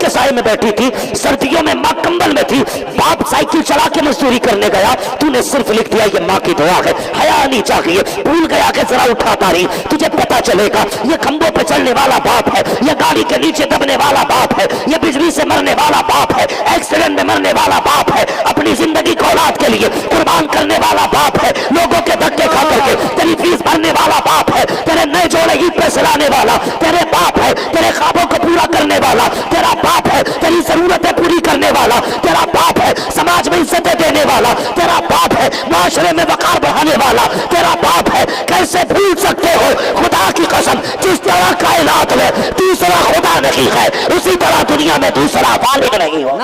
के साए में बैठी थी, सर्दियों में माँ कंबल में थी, बाप साइकिल चला के मजदूरी करने गया, तूने सिर्फ लिख दिया ये माँ की दुआ है। हया नहीं चाहिए, भूल गया कि जरा उठा तारी, तुझे पता चलेगा ये खंभों पे चलने वाला बाप है, ये गाड़ी के नीचे दबने वाला बाप है, ये बिजली से मरने वाला बाप है, एक्सीडेंट में मरने वाला बाप है, अपनी जिंदगी को औलाद के लिए कुर्बान करने वाला बाप है, लोगों के धक्के खा करके तेरी फीस भरने वाला बाप है, तेरे नए जोड़े ईद पे सिलाने वाला तेरे बाप है, तेरे ख्वाबों को पूरा करने वाला तेरा बाप है, तेरी जरूरतें पूरी करने वाला तेरा बाप है, समाज में इज्जतें देने वाला तेरा बाप है, माशरे में वकार बढ़ाने वाला तेरा बाप है। कैसे भूल सकते हो खुदा की कसम, जिस तरह कायनात में दूसरा खुदा नहीं है, उसी तरह दुनिया में दूसरा खालिक नहीं हो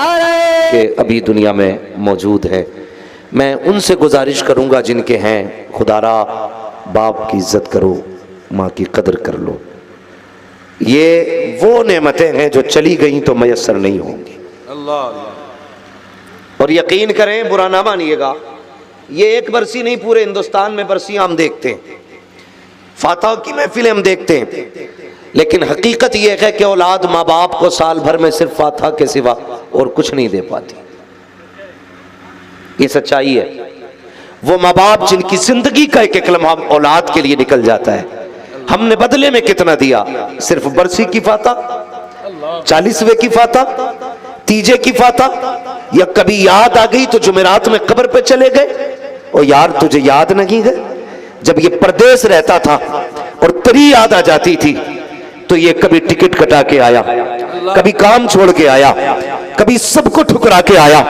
कि अभी दुनिया में मौजूद है। मैं उनसे गुजारिश करूंगा जिनके हैं, खुदारा बाप की इज्जत करो, माँ की कदर कर लो। ये वो नेमतें हैं जो चली गई तो मयसर नहीं होंगी। अल्लाह। और यकीन करें, बुरा ना मानिएगा, ये एक बरसी नहीं, पूरे हिंदुस्तान में बरसियां हम देखते हैं, फातह की महफिलें हम देखते हैं, लेकिन हकीकत यह है कि औलाद माँ बाप को साल भर में सिर्फ फातह के सिवा और कुछ नहीं दे पाती। ये सच्चाई है। वो माँ बाप जिनकी जिंदगी का एक कलमा औलाद के लिए निकल जाता है, हमने बदले में कितना दिया? सिर्फ बरसी की फातह, 40वें की फातह, तीजे की फातह, या कभी याद आ गई तो जुमेरात में कब्र पे चले गए और यार तुझे याद नहीं है? जब ये परदेश रहता था और तेरी याद आ जाती थी तो ये कभी टिकट कटा के आया, कभी काम छोड़ के आया, कभी सबको ठुकरा के आया।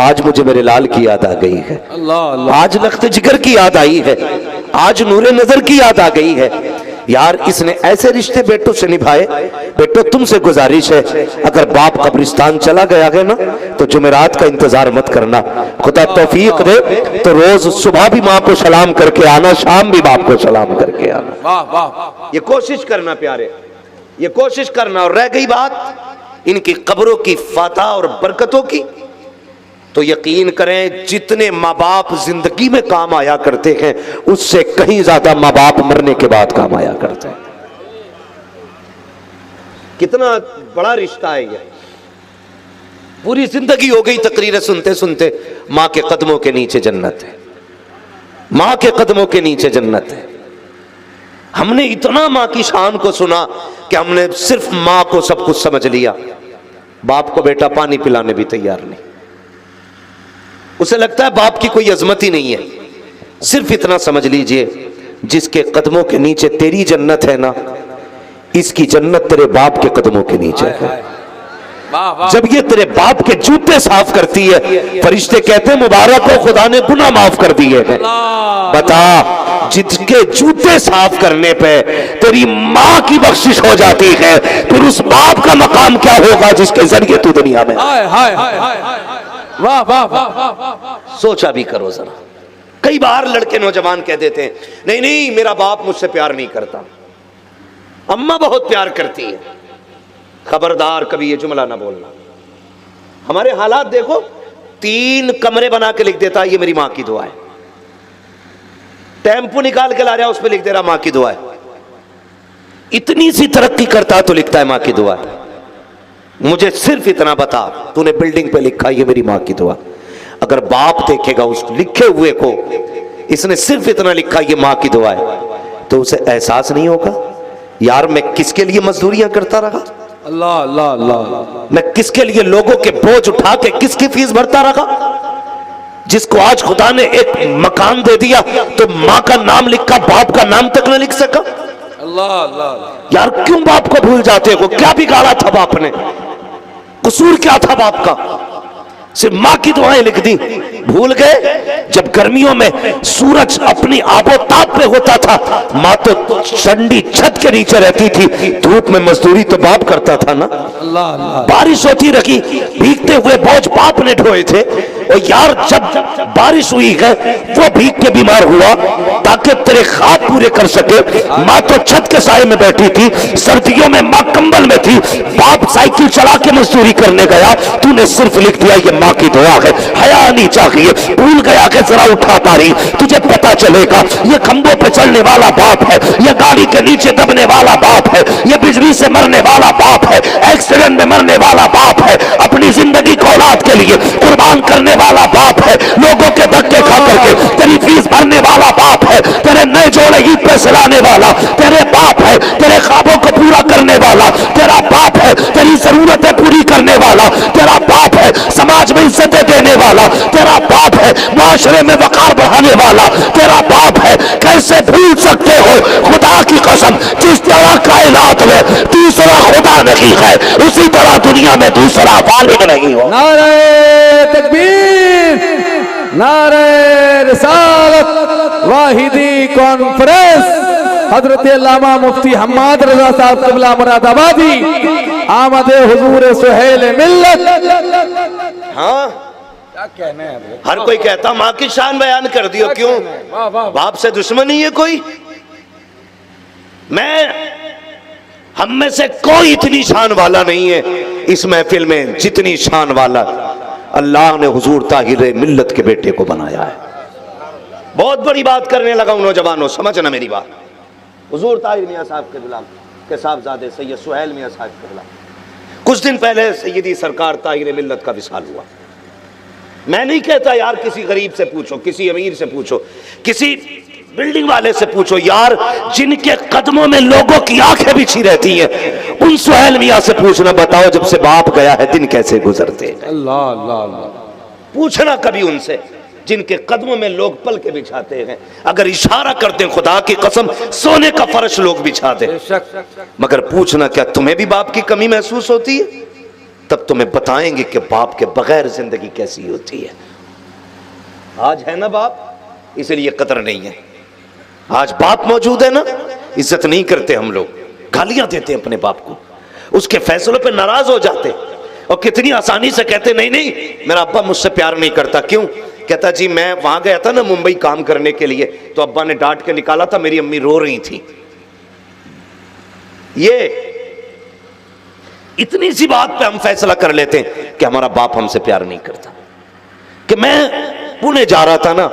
आज मुझे मेरे लाल की याद आ गई है, आज लख्त जिगर की याद आई है, आज नूरे नजर की याद आ गई है। यार इसने ऐसे रिश्ते बेटों से निभाए। बेटो तुमसे गुजारिश है, अगर बाप कब्रिस्तान चला गया है ना तो जुमेरात का इंतजार मत करना। खुदा तौफीक दे तो रोज सुबह भी माँ को सलाम करके आना, शाम भी बाप को सलाम करके आना। वाह वाह, ये कोशिश करना प्यारे, ये कोशिश करना। और रह गई बात इनकी कब्रों की फातह और बरकतों की, तो यकीन करें जितने माँ बाप जिंदगी में काम आया करते हैं उससे कहीं ज्यादा माँ बाप मरने के बाद काम आया करते हैं। कितना बड़ा रिश्ता है ये। पूरी जिंदगी हो गई तकरीरें सुनते सुनते, माँ के कदमों के नीचे जन्नत है, माँ के कदमों के नीचे जन्नत है। हमने इतना माँ की शान को सुना कि हमने सिर्फ माँ को सब कुछ समझ लिया, बाप को बेटा पानी पिलाने भी तैयार नहीं। उसे लगता है बाप की कोई अजमत ही नहीं है। सिर्फ इतना समझ लीजिए, जिसके कदमों के नीचे तेरी जन्नत है ना, इसकी जन्नत तेरे बाप के कदमों के नीचे है। जब ये तेरे बाप के जूते साफ करती है, फरिश्ते कहते हैं मुबारक हो, खुदा ने गुनाह माफ कर दिए हैं। बता, जिसके जूते साफ करने पे तेरी माँ की बख्शिश हो जाती है, फिर उस बाप का मकाम क्या होगा जिसके जरिए तू दुनिया में। वाह वाह वाह, सोचा भी करो जरा। कई बार लड़के नौजवान कह देते हैं नहीं नहीं मेरा बाप मुझसे प्यार नहीं करता, अम्मा बहुत प्यार करती है। खबरदार कभी ये जुमला ना बोलना। हमारे हालात देखो, 3 कमरे बना के लिख देता है ये मेरी माँ की दुआ है, टेम्पो निकाल के ला रहा उस पर लिख दे रहा माँ की दुआ है। इतनी सी तरक्की करता तो लिखता है माँ की दुआ है। मुझे सिर्फ इतना बता, तूने बिल्डिंग पे लिखा ये मेरी माँ की दुआ। अगर बाप देखेगा उस लिखे हुए को, इसने सिर्फ इतना लिखा ये माँ की दुआ है, तो उसे एहसास नहीं होगा यार मैं किसके लिए मजदूरियां करता रहा, अल्लाह अल्लाह अल्लाह, मैं किसके लिए लोगों के बोझ उठा के किसकी फीस भरता रहा। जिसको आज खुदा ने एक मकान दे दिया तो माँ का नाम लिखा, बाप का नाम तक न लिख सका। अल्लाह अल्लाह। यार क्यों बाप को भूल जाते हो? क्या बिगाड़ा था बाप ने? कसूर क्या था बाप का? सिर्फ माँ की दुआएं लिख दी, भूल गए। जब गर्मियों में सूरज अपनी आबोताब पे होता था, माँ तो ठंडी छत के नीचे रहती थी, धूप में मजदूरी तो बाप करता था ना। अल्लाह अल्लाह। बारिश होती रही, भीगते हुए बोझ बाप ने ढोए थे। और यार जब बारिश हुई है वो भीग के बीमार हुआ, ताकि तेरे ख्वाब पूरे कर सके। माँ तो छत के साए में बैठी थी, सर्दियों में माँ कंबल में थी, बाप साइकिल चला के मजदूरी करने गया, तूने सिर्फ लिख दिया ये माँ की दुआ है। हया नहीं चाहिए, भूल गया कि जरा उठा तारी, तुझे पता चलेगा ये खंभों पे चढ़ने वाला बाप है, ये गाड़ी के नीचे दबने वाला बाप है, ये बिजली से मरने वाला बाप है, एक्सीडेंट में मरने वाला बाप है, अपनी जिंदगी को औलाद के लिए कुर्बान करने वाला बाप है, लोगों के धक्के खा करके तेरी फीस भरने वाला बाप है, तेरे नए जोड़े ईद पे सिलाने वाला तेरे बाप है, तेरे ख्वाबों को पूरा करने वाला तेरा बाप है, तेरी जरूरतें पूरी करने वाला तेरा बाप है, समाज में इज्जतें देने वाला तेरा बाप है, माशरे में वकार बढ़ाने वाला तेरा बाप है। कैसे भूल सकते हो? खुदा की कसम, जिस तरह कायनात में दूसरा खुदा नहीं है, उसी तरह दुनिया में दूसरा वालिद नहीं हो। नारे तकबीर, नारे रिसालत, वाहिदी कॉन्फ्रेंस, हजरत अल्लामा मुफ्ती हम्माद रजा साहब क़िबला मुरादाबादी, आमदे हुजूर सुहेल मिल्लत। हाँ, क्या कहने हैं? हर कोई कहता माँ की शान बयान कर दियो, क्यों? बाप से दुश्मनी है कोई? हम में से कोई इतनी शान वाला नहीं है इस महफिल में जितनी शान वाला अल्लाह ने हुजूर ताहिर मिल्लत के बेटे को बनाया है। बहुत बड़ी बात करने लगा हूं नौजवानों, समझना मेरी बात। हुजूर ताहिर मियां साहब के गुलाम के साहबजादे सैयद सुहेल मियां साहब के गुलाम, कुछ दिन पहले सैयदी सरकार ताहिर मिल्लत का विसाल हुआ। मैं नहीं कहता यार, किसी गरीब से पूछो, किसी अमीर से पूछो, किसी बिल्डिंग वाले से पूछो यार, जिनके कदमों में लोगों की आंखें बिछी रहती हैं, उन सुहेल मियां से पूछना, बताओ जब से बाप गया है दिन कैसे गुजरते हैं? अल्लाह अल्लाह अल्लाह। पूछना कभी उनसे, जिनके कदमों में लोग पल के बिछाते हैं। अगर इशारा करते हैं, खुदा की कसम सोने का फर्श लोग बिछाते हैं। मगर पूछना, क्या तुम्हें भी बाप की कमी महसूस होती है? तब तुम्हें बताएंगे कि बाप के बगैर जिंदगी कैसी होती है। आज है ना बाप, इसलिए कदर नहीं है। आज बाप मौजूद है ना, इज्जत नहीं करते हम लोग, गालियां देते हैं अपने बाप को, उसके फैसलों पे नाराज हो जाते और कितनी आसानी से कहते नहीं नहीं मेरा अब्बा मुझसे प्यार नहीं करता। क्यों? कहता जी मैं वहां गया था ना मुंबई काम करने के लिए, तो अब्बा ने डांट के निकाला था, मेरी अम्मी रो रही थी। ये इतनी सी बात पे हम फैसला कर लेते हैं कि हमारा बाप हमसे प्यार नहीं करता। कि मैं पुणे जा रहा था ना,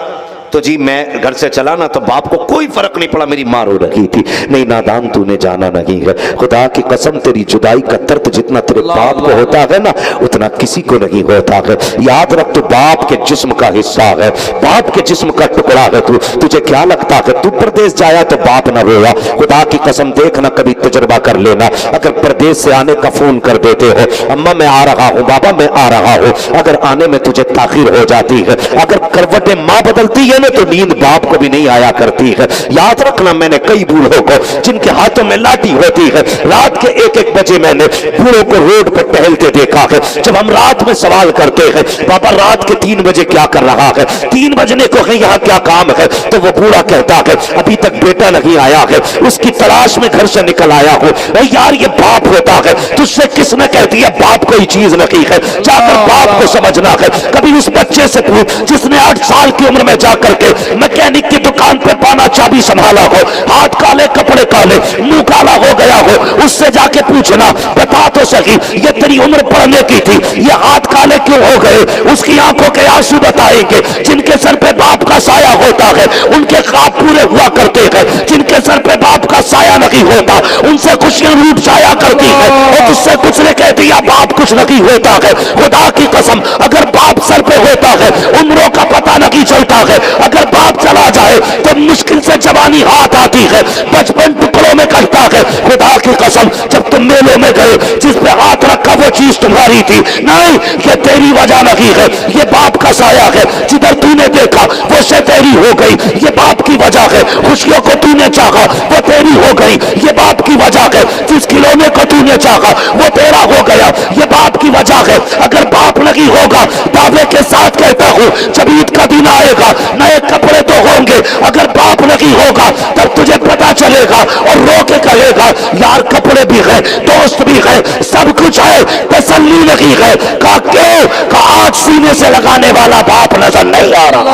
तो जी मैं घर से चला ना, तो बाप को कोई फर्क नहीं पड़ा, मेरी माँ रो रही थी। नहीं नादान, तूने जाना नहीं है, खुदा की कसम तेरी जुदाई का दर्द जितना तेरे बाप को होता है ना, उतना किसी को नहीं होता है। याद रख, तू बाप के जिस्म का हिस्सा है, बाप के जिस्म का टुकड़ा है तू। तुझे क्या लगता है तू प्रदेश जाया तो बाप न रोया? खुदा की कसम देखना, कभी तजुर्बा कर लेना। अगर प्रदेश से आने का फोन कर देते हो, अम्मा मैं आ रहा हूँ, बाबा मैं आ रहा हूँ, अगर आने में तुझे ताखीर हो जाती है, अगर करवटें माँ बदलती है तो नींद बाप को भी नहीं आया करती है। याद रखना, मैंने कई बूढ़ों को जिनके हाथों में लाठी होती है, रात के 1-1 बजे मैंने बूढ़ों को रोड पर टहलते देखा है। जब हम रात में सवाल करते हैं बाबा रात के 3 बजे क्या कर रहा है, 3 बजने को है यहाँ क्या काम है, तो वो बूढ़ा कहता है अभी तक बेटा नहीं आया है, उसकी तलाश में घर से निकल आया हूँ। यार ये बाप होता है, तुझसे किसने कह दिया बाप कोई चीज नहीं है? जाकर बाप को समझना है। कभी उस बच्चे से पूछ जिसने 8 साल की उम्र में जाकर के मैकेनिक की दुकान पे पाना चाबी संभाला हो, हाथ काले कपड़े काले मुंह काला हो गया हो, उससे जाके पूछना बता तो सही ये तेरी उम्र पढ़ने की थी, ये हाथ काले क्यों हो गए? उसकी आंखों के आंसू बताएंगे। जिनके सर पे बाप का साया होता है उनके ख्वाब पूरे हुआ करते हैं, जिनके सर पे बाप का साया नहीं होता उनसे खुशियां रूठ जाया करती है। और तुझसे कुछ ने कह दिया बाप कुछ नहीं होता है, खुदा की कसम अगर बाप सर पे होता है उम्रों का पता नहीं चलता है। अगर बाप चला जाए तो मुश्किल से जवानी हाथ आती है, बचपन टुकड़ों में कटता है। खुदा की कसम जब तुम मेलों में गए जिस पे हाथ रखा वो चीज तुम्हारी थी, नहीं ये तेरी वजह नहीं है, ये बाप का साया है। जिधर तूने देखा वो से तेरी हो गई, ये बाप की वजह है। खुशियों को तूने चाहा वो तेरी हो गई, ये बाप की वजह है। जिस खिलौने को तूने चाहा वो तेरा हो गया, ये बाप की वजह है। अगर बाप नहीं होगा, दावे के साथ कहता हूं जब ईद का दिन आएगा नए कपड़े तो होंगे, अगर बाप नहीं होगा तब तुझे पता चलेगा और रो के कहेगा यार कपड़े भी है, दोस्त भी है, सब कुछ है, तसल्ली नहीं है। कहा क्यों? कहा आज सीने से लगाने वाला बाप नजर नहीं आ रहा।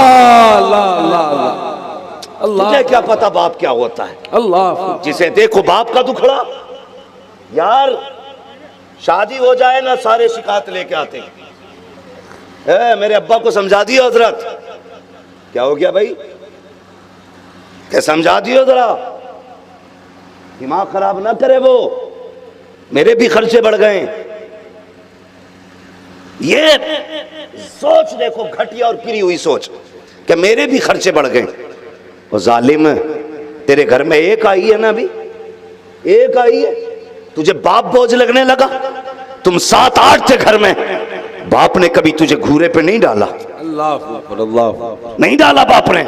अल्लाह। तुझे क्या पता बाप क्या होता है। अल्लाह। जिसे देखो बाप का दुखड़ा। यार शादी हो जाए ना सारे शिकायत लेके आते हैं। मेरे अब्बा को समझा दियो हजरत। क्या हो गया भाई, क्या समझा दियो जरा, दिमाग खराब ना करे वो, मेरे भी खर्चे बढ़ गए। ये सोच देखो घटिया और गिरी हुई सोच कि मेरे भी खर्चे बढ़ गए। और जालिम तेरे घर में एक आई है ना, अभी एक आई है, तुझे बाप बोझ लगने लगा। तुम 7-8 थे घर में, बाप ने कभी तुझे घूरे पे नहीं डाला। अल्लाह अल्लाह। नहीं डाला बाप ने।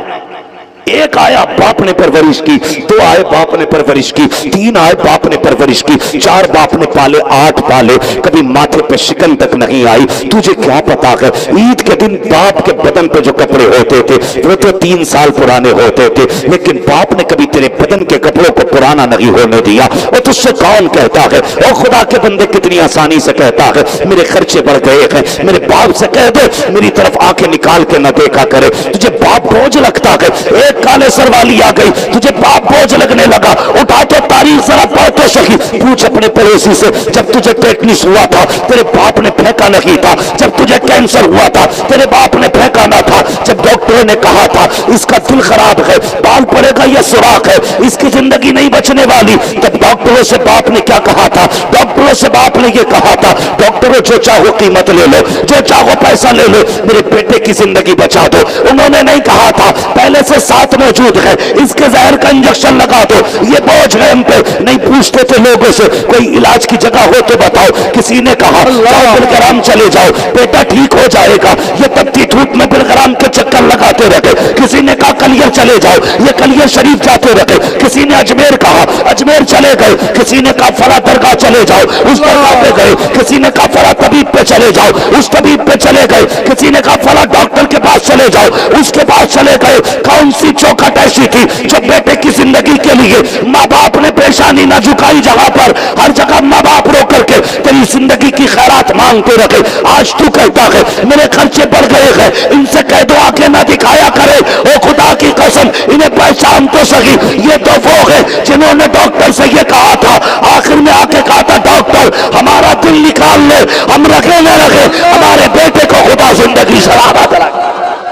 एक आया बाप ने परवरिश की, 2 आए बाप ने परवरिश की, 3 आए बाप ने परवरिश की, 4 बाप ने पाले, 8 पाले, कभी माथे पे शिकन तक नहीं आई। तुझे क्या पता है ईद के दिन बाप के बदन पे जो कपड़े होते थे वो तो 3 साल पुराने होते थे, लेकिन बाप ने कभी तेरे बदन के कपड़ों को पुराना नहीं होने दिया। और तुझसे कौन कहता है, और खुदा के बंदे कितनी आसानी से कहता है मेरे खर्चे बढ़ गए हैं, मेरे बाप से कह दे मेरी तरफ आंखें निकाल के न देखा करे। तुझे बाप बोझ लगता है, एक काले सर वाली आ गई, तुझे बाप बोझ लगने लगा। उठा तो तारीख जरा पढ़ तो सही, पूछ अपने पड़ोसी से, जब तुझे टेटनिस हुआ था तेरे बाप ने फेंका नहीं था, जब तुझे कैंसर हुआ था तेरे बाप ने फेंका ना था, जब डॉक्टरों ने कहा था इसका दिल खराब है, बाल पड़ेगा या सुराख है, इसकी जिंदगी नहीं बचने वाली, तब डॉक्टरों से बाप ने क्या कहा था, डॉक्टरों से बाप ने ये कहा था डॉक्टरों जो चाहो कीमत ले लो, जो चाहो पैसा ले लो, मेरे बेटे की जिंदगी बचा दो। उन्होंने नहीं कहा था पहले से साथ मौजूद है, इसके जहर का इंजेक्शन लगा दो, ये बोझ है हम पे। नहीं पूछते थे लोगों से कोई इलाज की जगह हो तो बताओ, किसी ने कहा जाओ बिलग्राम चले जाओ बेटा ठीक हो जाएगा, ये तपती धूप में बिलग्राम के चक्कर लगाते रहे। किसी ने कहा कलियर चले जाओ, ये कलियर शरीफ जाते रहे। किसी ने अजमेर कहा, अजमेर चले गए। किसी ने कहा फला दरगाह चले जाओ, उस दरगाह पे गए। किसी ने कहा फला तबीब पे चले जाओ, उस तबीब पे चले गए। किसी ने कहा फला डॉक्टर के पास चले जाओ, उसके पास चले गए। कौन सी चौखट ऐसी थी जो बेटे की जिंदगी के लिए माँ बाप ने पेशानी न झुकाई, जहां पर हर जगह माँ बाप रो करके तेरी जिंदगी की खैरात मांगते रहे। आज तू कहता है मेरे खर्चे बढ़ गए हैं, इनसे कह दो आंखें ना दिखाया करे। ओ खुदा की कसम इन्हें पहचान तो सही, ये तो वो है जिन्होंने डॉक्टर से ये कहा था, आखिर में आके कहा था डॉक्टर हमारा दिल निकाल ले, हम रखे न रखे हमारे बेटे को खुदा जिंदगी सलामत रखे।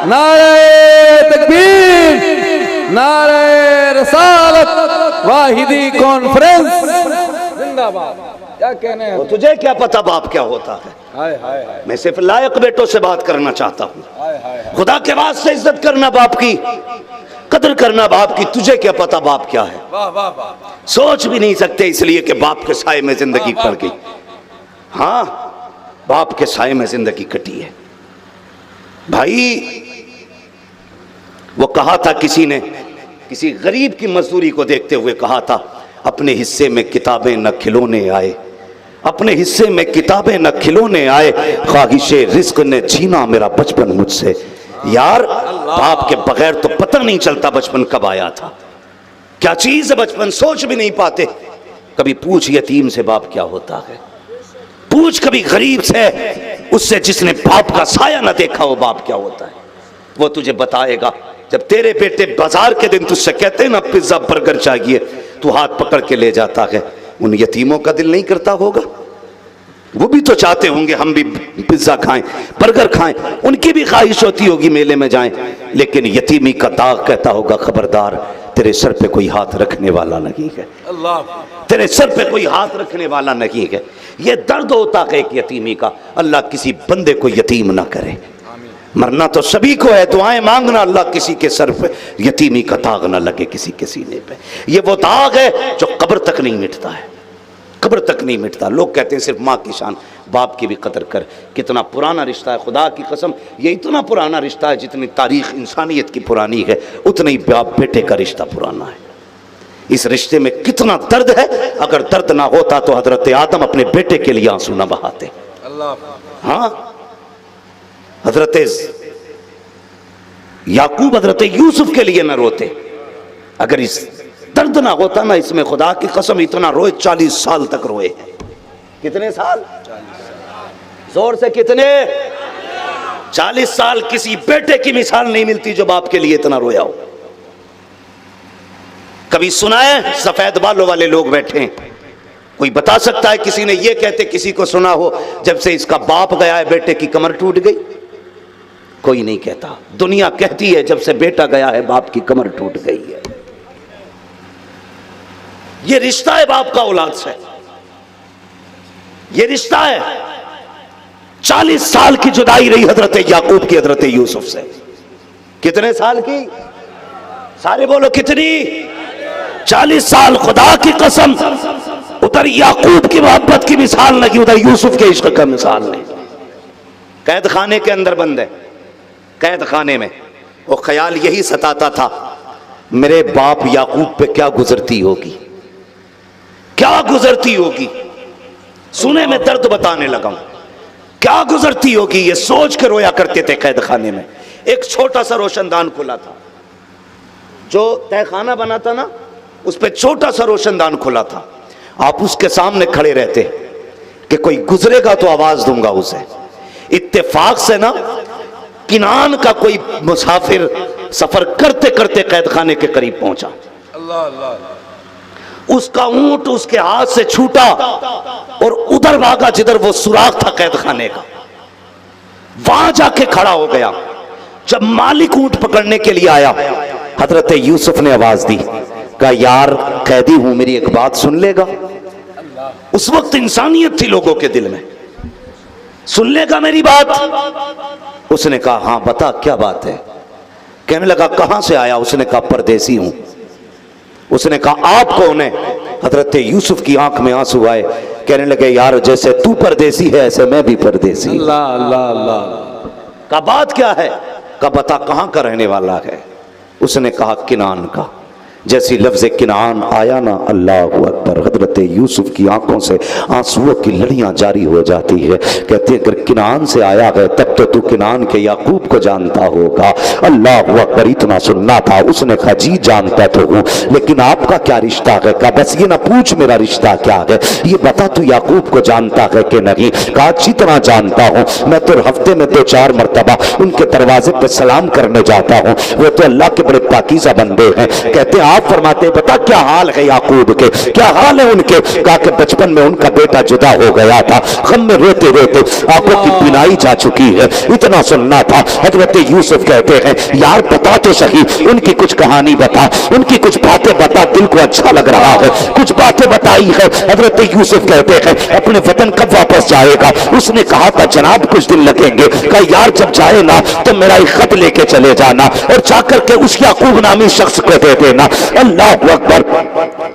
नारे तकबीर, नारे रसालत, वाहिदी कॉन्फ्रेंस जिंदाबाद। क्या कहने हैं? तो तुझे क्या पता बाप क्या होता है। हाय हाय हाय मैं सिर्फ लायक बेटों से बात करना चाहता हूँ। हाय हाय। खुदा के वास्ते इज्जत करना बाप की, कदर करना बाप की। तुझे क्या पता बाप क्या है, वाह वाह वाह। सोच भी नहीं सकते, इसलिए कि बाप के साए में जिंदगी कट गई। हाँ बाप के साए में जिंदगी कटी है भाई। वो कहा था किसी ने, किसी गरीब की मजदूरी को देखते हुए कहा था अपने हिस्से में किताबें न खिलौने आए, अपने हिस्से में किताबें न खिलौने आए, ख्वाहिशे रिस्क ने छीना मेरा बचपन मुझसे। यार बाप के बगैर तो पता नहीं चलता बचपन कब आया था, क्या चीज है बचपन, सोच भी नहीं पाते। कभी पूछ यतीम से बाप क्या होता है, पूछ कभी गरीब से, उससे जिसने बाप का साया न देखा हो बाप क्या होता है, वो तुझे बताएगा। जब तेरे बेटे बाजार के दिन तुझसे कहते हैं ना पिज्जा बर्गर चाहिए, तू हाथ पकड़ के ले जाता है, उन यतीमों का दिल नहीं करता होगा? वो भी तो चाहते होंगे हम भी पिज्जा खाएं, बर्गर खाएं, उनकी भी ख्वाहिश होती होगी मेले में जाएं, लेकिन यतीमी का दाग कहता होगा खबरदार तेरे सर पे कोई हाथ रखने वाला नहीं है, अल्लाह। तेरे सर पे कोई हाथ रखने वाला नहीं है। ये दर्द होता है एक यतीमी का। अल्लाह किसी बंदे को यतीम ना करे। मरना तो सभी को है, दुआएं मांगना, अल्लाह किसी के सर पे यतीमी का दाग ना लगे किसी के सीने पे। ये वो दाग है जो कब्र तक नहीं मिटता है, कब्र तक नहीं मिटता। लोग कहते हैं सिर्फ माँ की शान, बाप की भी कदर कर। कितना पुराना रिश्ता है, खुदा की कसम ये इतना पुराना रिश्ता है, जितनी तारीख इंसानियत की पुरानी है उतनी बाप बेटे का रिश्ता पुराना है। इस रिश्ते में कितना दर्द है, अगर दर्द ना होता तो हजरत आदम अपने बेटे के लिए आंसू ना बहाते। हाँ हजरत याकूब हजरत यूसुफ के लिए ना रोते। अगर इस दर्द ना होता ना इसमें, खुदा की कसम इतना रोए, 40 साल तक रोए। कितने साल? जोर से कितने? 40 साल। किसी बेटे की मिसाल नहीं मिलती जो बाप के लिए इतना रोया हो। कभी सुना है? सफेद बालों वाले लोग बैठे हैं, कोई बता सकता है किसी ने ये कहते किसी को सुना हो जब से इसका बाप गया है बेटे की कमर टूट गई? कोई नहीं कहता। दुनिया कहती है जब से बेटा गया है बाप की कमर टूट गई है। ये रिश्ता है बाप का औलाद से, ये रिश्ता है। 40 साल की जुदाई रही हजरत याकूब की हजरत यूसुफ से। कितने साल की? सारे बोलो कितनी? 40 साल। खुदा की कसम, उधर याकूब की मोहब्बत की मिसाल नहीं, उधर यूसुफ के इश्क का मिसाल नहीं। कैद खाने के अंदर बंद है, कैद खाने में वो ख्याल यही सताता था, मेरे बाप याकूब पे क्या गुजरती होगी, क्या गुजरती होगी। सुने में दर्द बताने लगा हूं, क्या गुजरती होगी, ये सोच के रोया करते थे कैद खाने में। एक छोटा सा रोशनदान खुला था, जो तहखाना बना था ना, उस पर छोटा सा रोशनदान खुला था। आप उसके सामने खड़े रहते कि कोई गुजरेगा तो आवाज दूंगा उसे। इत्तेफाक से ना किनान का कोई मुसाफिर सफर करते करते कैद खाने के करीब पहुंचा। अल्लाह अल्लाह। उसका ऊंट उसके हाथ से छूटा और उधर भागा जिधर वो सुराख था कैद खाने का, वहां जाके खड़ा हो गया। जब मालिक ऊंट पकड़ने के लिए आया, हजरत यूसुफ ने आवाज दी, कहा यार कैदी हूं, मेरी एक बात सुन लेगा। उस वक्त इंसानियत थी लोगों के दिल में, सुन लेगा मेरी बात? उसने कहा हाँ बता क्या बात है। कहने लगा कहां से आया? उसने कहा परदेसी हूं। उसने कहा आप कौन है? हजरत यूसुफ की आंख में आंसू आए, कहने लगे यार जैसे तू परदेसी है ऐसे मैं भी परदेसी। अल्लाह अल्लाह अल्लाह। का बात क्या है? का बता कहां का रहने वाला है? उसने कहा किनान का। जैसी लफ्ज किनान आया ना, अल्लाह अकबर, हजरत यूसुफ की आंखों से आंसुओं की लड़ियां जारी हो जाती है। कहते हैं अगर किनान से आया है तब तो तू किनान के याकूब को जानता होगा। अल्लाह अकबर, इतना सुनना था। उसने कहा जी जानता तो हूं, लेकिन आपका क्या रिश्ता है? कहा बस ये ना पूछ मेरा रिश्ता क्या है, ये बता तू याकूब को जानता है कि नहीं? कहा अच्छी तरह जानता हूं, मैं तो हफ्ते में 2-4 मरतबा उनके दरवाजे पर सलाम करने जाता हूं, वो तो अल्लाह के बड़े पाकीज़ा बंदे हैं। कहते आप फरमाते बता क्या हाल है याकूब के, क्या हाल है उनके? कहा कि बचपन में उनका बेटा जुदा हो गया था, गम में रोते रोते आंखों की बिनाई जा चुकी है। इतना सुनना था। हजरत यूसुफ कहते हैं यार बता तो सही, उनकी कुछ कहानी बता, उनकी कुछ बातें बता, दिल को अच्छा लग रहा है। कुछ बातें बताई है। हजरत यूसुफ कहते हैं अपने वतन कब वापस जाएगा? उसने कहा था जनाब कुछ दिन लगेंगे। कहा यार जब जाए ना तो मेरा एक खत लेके चले जाना और जाकर के उस याकूब नामी शख्स को दे देना। अल्लाह अकबर,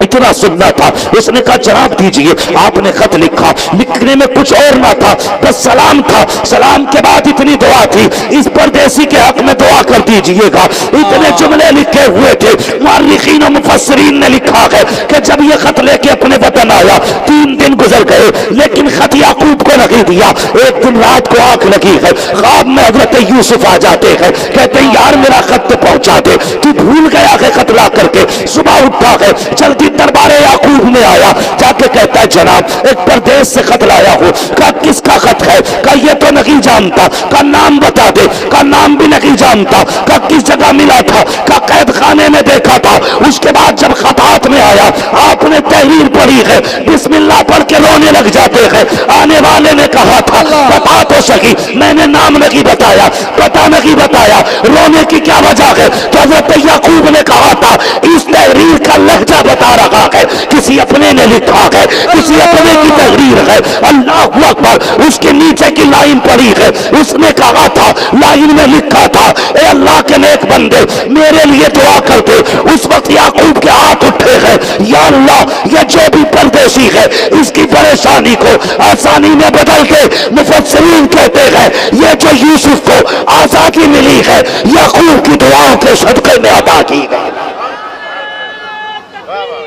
इतना सुनना था। उसने कहा जनाब दीजिए। आपने खत लिखा, लिखने में कुछ और ना था, बस सलाम था। सलाम के बाद इतनी दुआ थी, इस परदेसी के हक में दुआ कर दीजिएगा। इतने जुमले लिखे हुए थे। मुअर्रिखीन और मुफस्सिरीन ने लिखा है कि जब ये खत लेके अपने वतन आया 3 दिन गुजर गए, लेकिन खत याकूब को नहीं दिया। एक दिन रात को आंख लगी है, ख्वाब में हजरत यूसुफ आ जाते हैं, कहते हैं यार मेरा खत तो पहुंचा दे, तू भूल गया है खत ला करके। सुबह उठा है, जल्दी दरबारे याकूब में आया, जाके कहता है जनाब एक परदेश से खत लाया हूं। कहा किसका खत है? कहा ये तो नहीं जानता। का नाम बता दे। का नाम भी नहीं जानता। का किस जगह मिला था? का कैद खाने में देखा था। उसके बाद जब खत हाथ में आया, आपने तहरीर पढ़ी है, बिस्मिल्लाह पढ़ के रोने लग जाते हैं। आने वाले ने कहा था बता तो सही, मैंने नाम नहीं बताया, पता नहीं बताया, रोने की क्या वजह है? तो हजरत याकूब ने कहा था इस तहरीर का लहजा बता रहा है, किसी अपने ने लिखा है, किसी अपने की तहरीर है। अल्लाह अकबर, उसके नीचे की लाइन पढ़ी है, उसने कहा था, लाइन में लिखा था ए अल्लाह के नेक बंदे मेरे लिए दुआ कर दे। उस वक्त याकूब के हाथ उठे हैं, या अल्लाह ये जो भी परदेसी है इसकी परेशानी को आसानी में बदल के मुफस्सिरीन कहते हैं ये जो यूसुफ को आजादी मिली है याकूब की दुआओं के सदके में अदा की गई।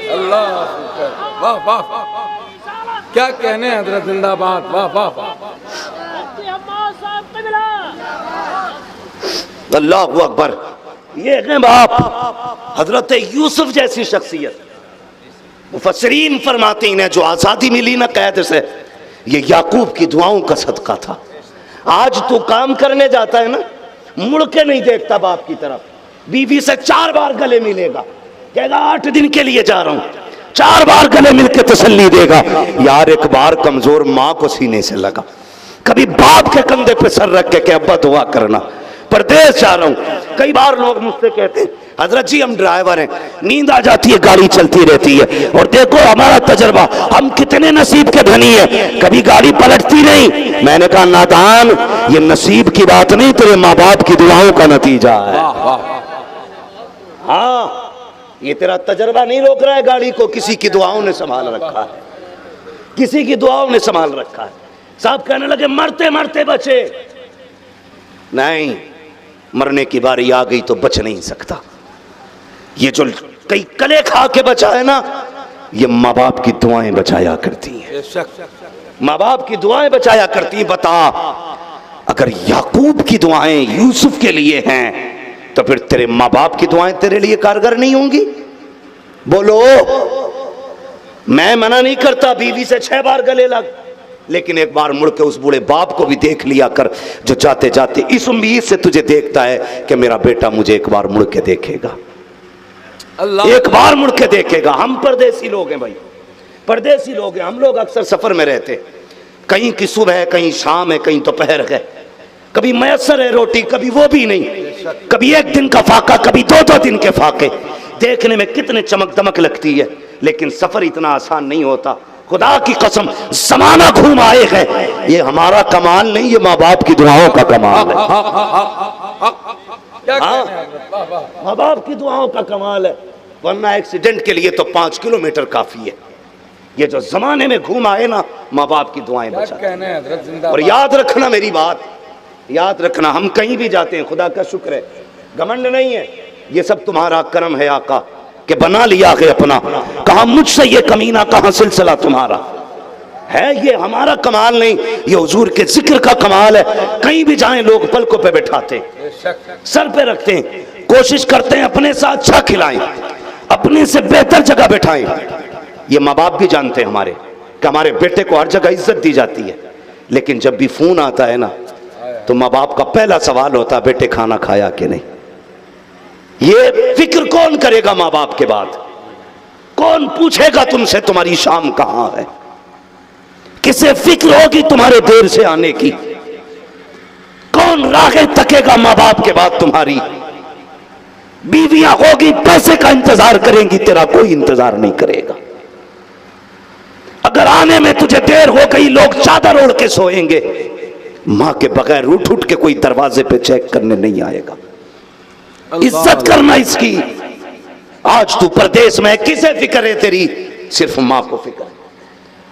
अल्लाह वाह वाह, क्या कहने हजरत, जिंदाबाद, वाह वाह वाह। अल्लाह अकबर, ये है बाप हजरत यूसुफ जैसी शख्सियत। मुफस्सिरीन फरमाते हैं जो आजादी मिली ना कैद से, ये याकूब की दुआओं का सदका था। आज तू काम करने जाता है ना, मुड़ के नहीं देखता बाप की तरफ, बीवी से 4 बार गले मिलेगा, कहेगा 8 दिन के लिए जा रहा हूं, 4 बार गले मिलके तसल्ली देगा। यार एक बार कमजोर मां को सीने से लगा, कभी बाप के कंधे पे सर रख के अब्बा दुआ करना, परदेश जा रहा हूं। कई बार लोग मुझसे कहते हैं हजरत जी हम ड्राइवर हैं, नींद आ जाती है, गाड़ी चलती रहती है, और देखो हमारा तजर्बा, हम कितने नसीब के धनी हैं, कभी गाड़ी पलटती नहीं। मैंने कहा नादान, ये नसीब की बात नहीं, तेरे माँ बाप की दुआओं का नतीजा है। हाँ, ये तेरा तजर्बा नहीं रोक रहा है गाड़ी को, किसी की दुआओं ने संभाल रखा है, किसी की दुआओं ने संभाल रखा है। साहब कहने लगे मरते मरते बचे, नहीं, मरने की बारी आ गई तो बच नहीं सकता। ये जो कई कले खा के बचा है ना, ये माँ बाप की दुआएं बचाया करती हैं, माँ बाप की दुआएं बचाया करती हैं। बता, अगर याकूब की दुआएं यूसुफ के लिए हैं तो फिर तेरे माँ बाप की दुआएं तेरे लिए कारगर नहीं होंगी? बोलो। मैं मना नहीं करता बीवी से 6 बार गले लग, लेकिन एक बार मुड़ के उस बूढ़े बाप को भी देख लिया कर, जो जाते जाते इस उम्मीद से तुझे देखता है कि मेरा बेटा मुझे एक बार मुड़ के देखेगा, एक बार मुड़ के देखेगा। हम परदेसी लोग हैं भाई, परदेसी लोग हैं हम लोग। अक्सर सफर में रहते, कहीं की सुबह है, कहीं शाम है, कहीं दोपहर है, कभी मयसर है रोटी, कभी वो भी नहीं, कभी 1 दिन का फाका, कभी 2-2 दिन के फाके। देखने में कितने चमक दमक लगती है, लेकिन सफर इतना आसान नहीं होता। खुदा की कसम, जमाना घूम आए है, ये हमारा कमाल नहीं, ये माँ बाप की दुआओं का कमाल है। माँ बाप की दुआओं का कमाल है, वरना एक्सीडेंट के लिए तो 5 किलोमीटर काफी है। ये जो जमाने में घूम आए ना, माँ बाप की दुआएं बचा। और याद रखना मेरी बात, याद रखना, हम कहीं भी जाते हैं, खुदा का शुक्र है, घमंड नहीं है, ये सब तुम्हारा करम है आका कि बना लिया है अपना। कहा मुझसे ये कमीना, कहां सिलसिला तुम्हारा है, ये हमारा कमाल नहीं, ये हुजूर के जिक्र का कमाल है। कहीं भी जाएं लोग पलकों पे बैठाते, सर पे रखते हैं, कोशिश करते हैं अपने साथ अच्छा खिलाएं, अपने से बेहतर जगह बैठाएं। ये माँ बाप भी जानते हैं हमारे कि हमारे बेटे को हर जगह इज्जत दी जाती है, लेकिन जब भी फोन आता है ना, तो माँ बाप का पहला सवाल होता है बेटे खाना खाया कि नहीं। ये फिक्र कौन करेगा माँ बाप के बाद? कौन पूछेगा तुमसे तुम्हारी शाम कहां है? किसे फिक्र होगी तुम्हारे देर से आने की? कौन राहें तकेगा माँ बाप के बाद तुम्हारी? बीवियां होगी पैसे का इंतजार करेंगी, तेरा कोई इंतजार नहीं करेगा। अगर आने में तुझे देर हो गई, लोग चादर ओढ़ के सोएंगे, मां के बगैर उठ उठ के कोई दरवाजे पे चेक करने नहीं आएगा। इज्जत करना इसकी। आज तू परदेश में, किसे फिक्र है तेरी? सिर्फ मां को फिक्र है।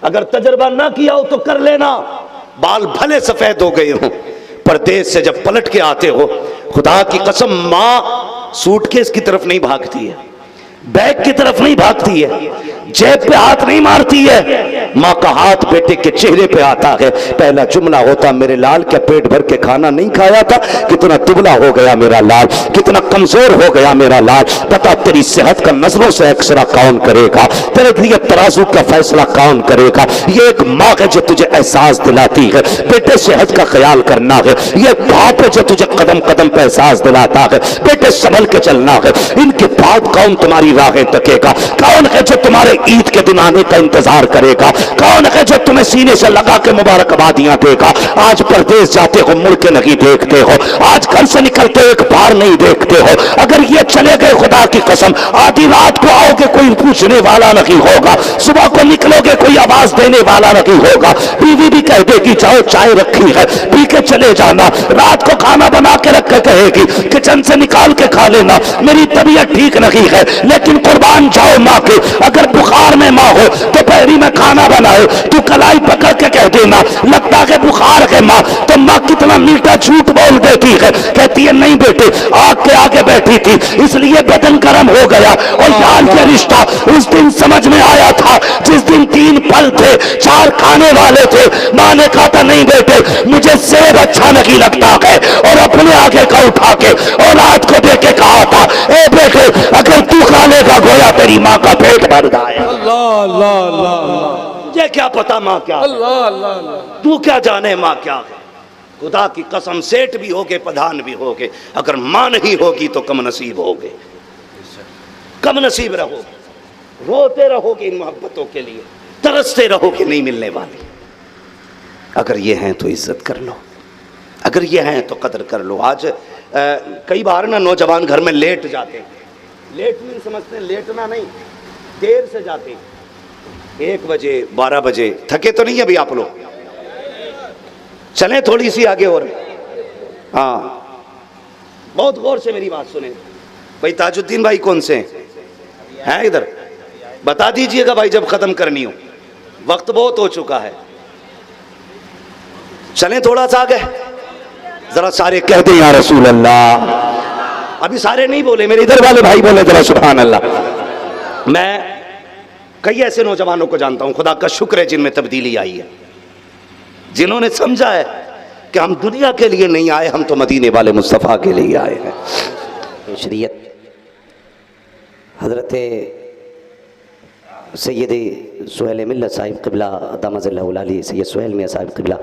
अगर तजर्बा ना किया हो तो कर लेना, बाल भले सफेद हो गए हो, परदेश से जब पलट के आते हो, खुदा की कसम, मां सूटकेस की तरफ नहीं भागती है, बैग की तरफ नहीं भागती है, जेब पे हाथ नहीं मारती है। माँ का हाथ बेटे के चेहरे पे आता है, पहला जुमला होता मेरे लाल क्या पेट भर के खाना नहीं खाया था, कितना दुबला हो गया मेरा लाल, कितना कमजोर हो गया मेरा लाल, पता तेरी सेहत का नजरों से एक्सरा कौन करेगा, तेरे लिए तराजू का फैसला कौन करेगा। ये एक माँ है जो तुझे एहसास दिलाती है बेटे सेहत का ख्याल करना है, ये बाप है जो तुझे कदम कदम पे एहसास दिलाता है बेटे संभल के चलना है। इनके बाद कौन तुम्हारी राहें तकेगा? कौन है जो तुम्हारे ईद के दिन आने का इंतजार करेगा? कौन है जो तुम्हें सीने से लगा के मुबारकबादियां देगा? आज परदेश जाते हो मुड़ के नहीं देखते हो, आज घर से निकलते एक बार नहीं देखते हो। अगर ये चले गए खुदा की कसम, आधी रात को आओगे कोई पूछने वाला नहीं होगा, सुबह को निकलोगे कोई आवाज देने वाला नहीं होगा। बीवी भी कह देगी जाओ चाय रखी है पी के चले जाना, रात को खाना बना के रख के कहेगी किचन से निकाल के खा लेना, मेरी तबीयत ठीक नहीं है। लेकिन कुर्बान जाओ माँ के, अगर बुखार में माँ हो तो पहली में खाना बनाए, तू कलाई पकड़ के कह देना लगता है बुखार है माँ, तो माँ कितना मीठा झूठ बोल देती है, कहती है नहीं बेटे आग के आगे बैठी थी इसलिए बदन गर्म हो गया। और यार ये रिश्ता उस दिन समझ में आया था जिस दिन 3 फल थे 4 खाने वाले थे, माँ ने कहा था नहीं बेटे मुझे सेब अच्छा नहीं लगता है, और अपने आगे का उठा के और रात को देके कहा था ए बेटे अगर तू खा लेगा गोया तेरी माँ का पेट भर जाए। अल्लाह अल्लाह अल्लाह, मुझे क्या पता माँ क्या, अल्लाह अल्लाह, तू क्या जाने माँ क्या है। खुदा की कसम सेठ भी होगे प्रधान भी होगे, अगर माँ नहीं होगी तो कम नसीब होगे, कम नसीब रहोगे, रोते रहोगे इन मोहब्बतों के लिए, तरसते रहोगे नहीं मिलने वाली। अगर ये हैं तो इज्जत कर लो, अगर ये हैं तो कदर कर लो। आज कई बार ना नौजवान घर में लेट जाते हैं, लेट नहीं समझते, लेटना नहीं, देर से जाते हैं, 1 बजे 12 बजे। थके तो नहीं अभी आप लोग? चलें थोड़ी सी आगे और। हाँ, बहुत गौर से मेरी बात सुने भाई। ताजुद्दीन भाई कौन से हैं इधर? बता दीजिएगा भाई जब खत्म करनी हो, वक्त बहुत हो चुका है। चलें थोड़ा सा आगे, जरा सारे कह दें या रसूल अल्लाह। अभी सारे नहीं बोले, मेरे इधर वाले भाई बोले जरा सुभान अल्लाह। मैं कई ऐसे नौजवानों को जानता हूं, खुदा का शुक्र है, जिनमें तब्दीली आई है, जिन्होंने समझा है कि हम दुनिया के लिए नहीं आए, हम तो मदीने वाले मुस्तफ़ा के लिए आए हैं। शरीयत हज़रत सैयद सुहेल मिल्लत साहिब क़िबला दामज़ल्लहुल अली, सैयद सुहेल मियां साहिब क़िबला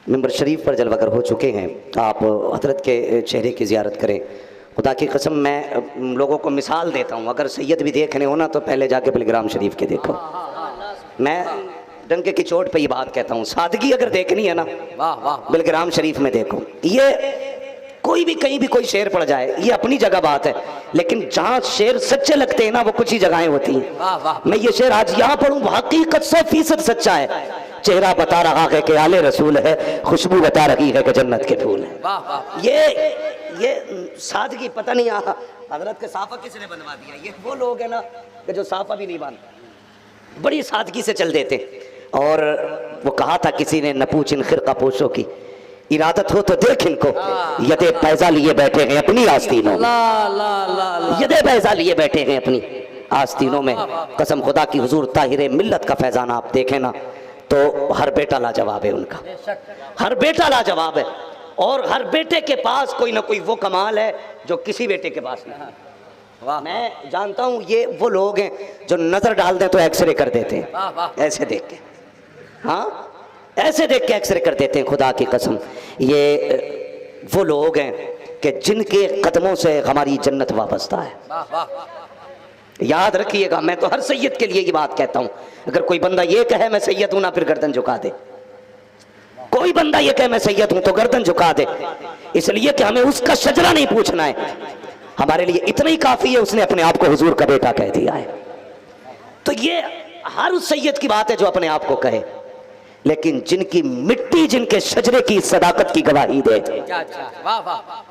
मिंबर शरीफ पर जलवागर हो चुके हैं। आप हज़रत के चेहरे की ज़ियारत करें। खुदा की कसम मैं लोगों को मिसाल देता हूँ, अगर सैयद भी देखने हो ना तो पहले जाके बिलग्राम शरीफ के देखो। मैं डंके की चोट पे ये बात कहता हूँ, सादगी अगर देखनी है ना, वाह वाह, बिलग्राम शरीफ में देखो। ये कोई भी कहीं भी कोई शेर पड़ जाए, ये अपनी जगह बात है, लेकिन जहाँ शेर सच्चे लगते हैं ना वो कुछ ही जगहें होती हैं। वाह वाह। मैं ये शेर आज यहाँ पढ़ूँ, हकीकत 100% सच्चा है। चेहरा बता रहा है कि आले रसूल है, खुशबू बता रही है कि जन्नत के फूल है। वाह वाह। ये सादगी पता नहीं हजरत के साफा किसने बनवा दिया। ये वो लोग हैं ना कि जो साफा भी नहीं बांधते, बड़ी सादगी से चल देते। और वो कहा था किसी ने, न पूछ इन खिरका पोशों की, इरादत हो तो देख इनको, यदे पैसा लिए बैठे हैं अपनी आस्तीनों में, यदे पैसा लिए बैठे हैं अपनी आस्तीनों में। कसम खुदा की हुजूर ताहिरे मिल्लत का फैजाना आप देखें ना तो हर बेटा लाजवाब है उनका, हर बेटा लाजवाब है। और हर बेटे के पास कोई ना कोई वो कमाल है जो किसी बेटे के पास नहीं। वाह, मैं जानता हूँ ये वो लोग हैं जो नजर डाल दें तो एक्सरे कर देते हैं, ऐसे देख के, हाँ ऐसे देख के एक्सरे कर देते हैं। खुदा की कसम ये वो लोग हैं कि जिनके कदमों से हमारी जन्नत वाबस्ता है। याद रखिएगा, मैं तो हर सैयद के लिए ये बात कहता हूँ, अगर कोई बंदा ये कहे मैं सैयद हूं ना, फिर गर्दन झुका दे। कोई बंदा ये कहे मैं सैयद हूं तो गर्दन झुका दे, इसलिए कि हमें उसका शजरा नहीं पूछना है, हमारे लिए इतना ही काफी है उसने अपने आप को हुजूर का बेटा कह दिया है। तो ये हर उस सैयद की बात है जो अपने आप को कहे, लेकिन जिनकी मिट्टी जिनके शजरे की सदाकत की गवाही दे,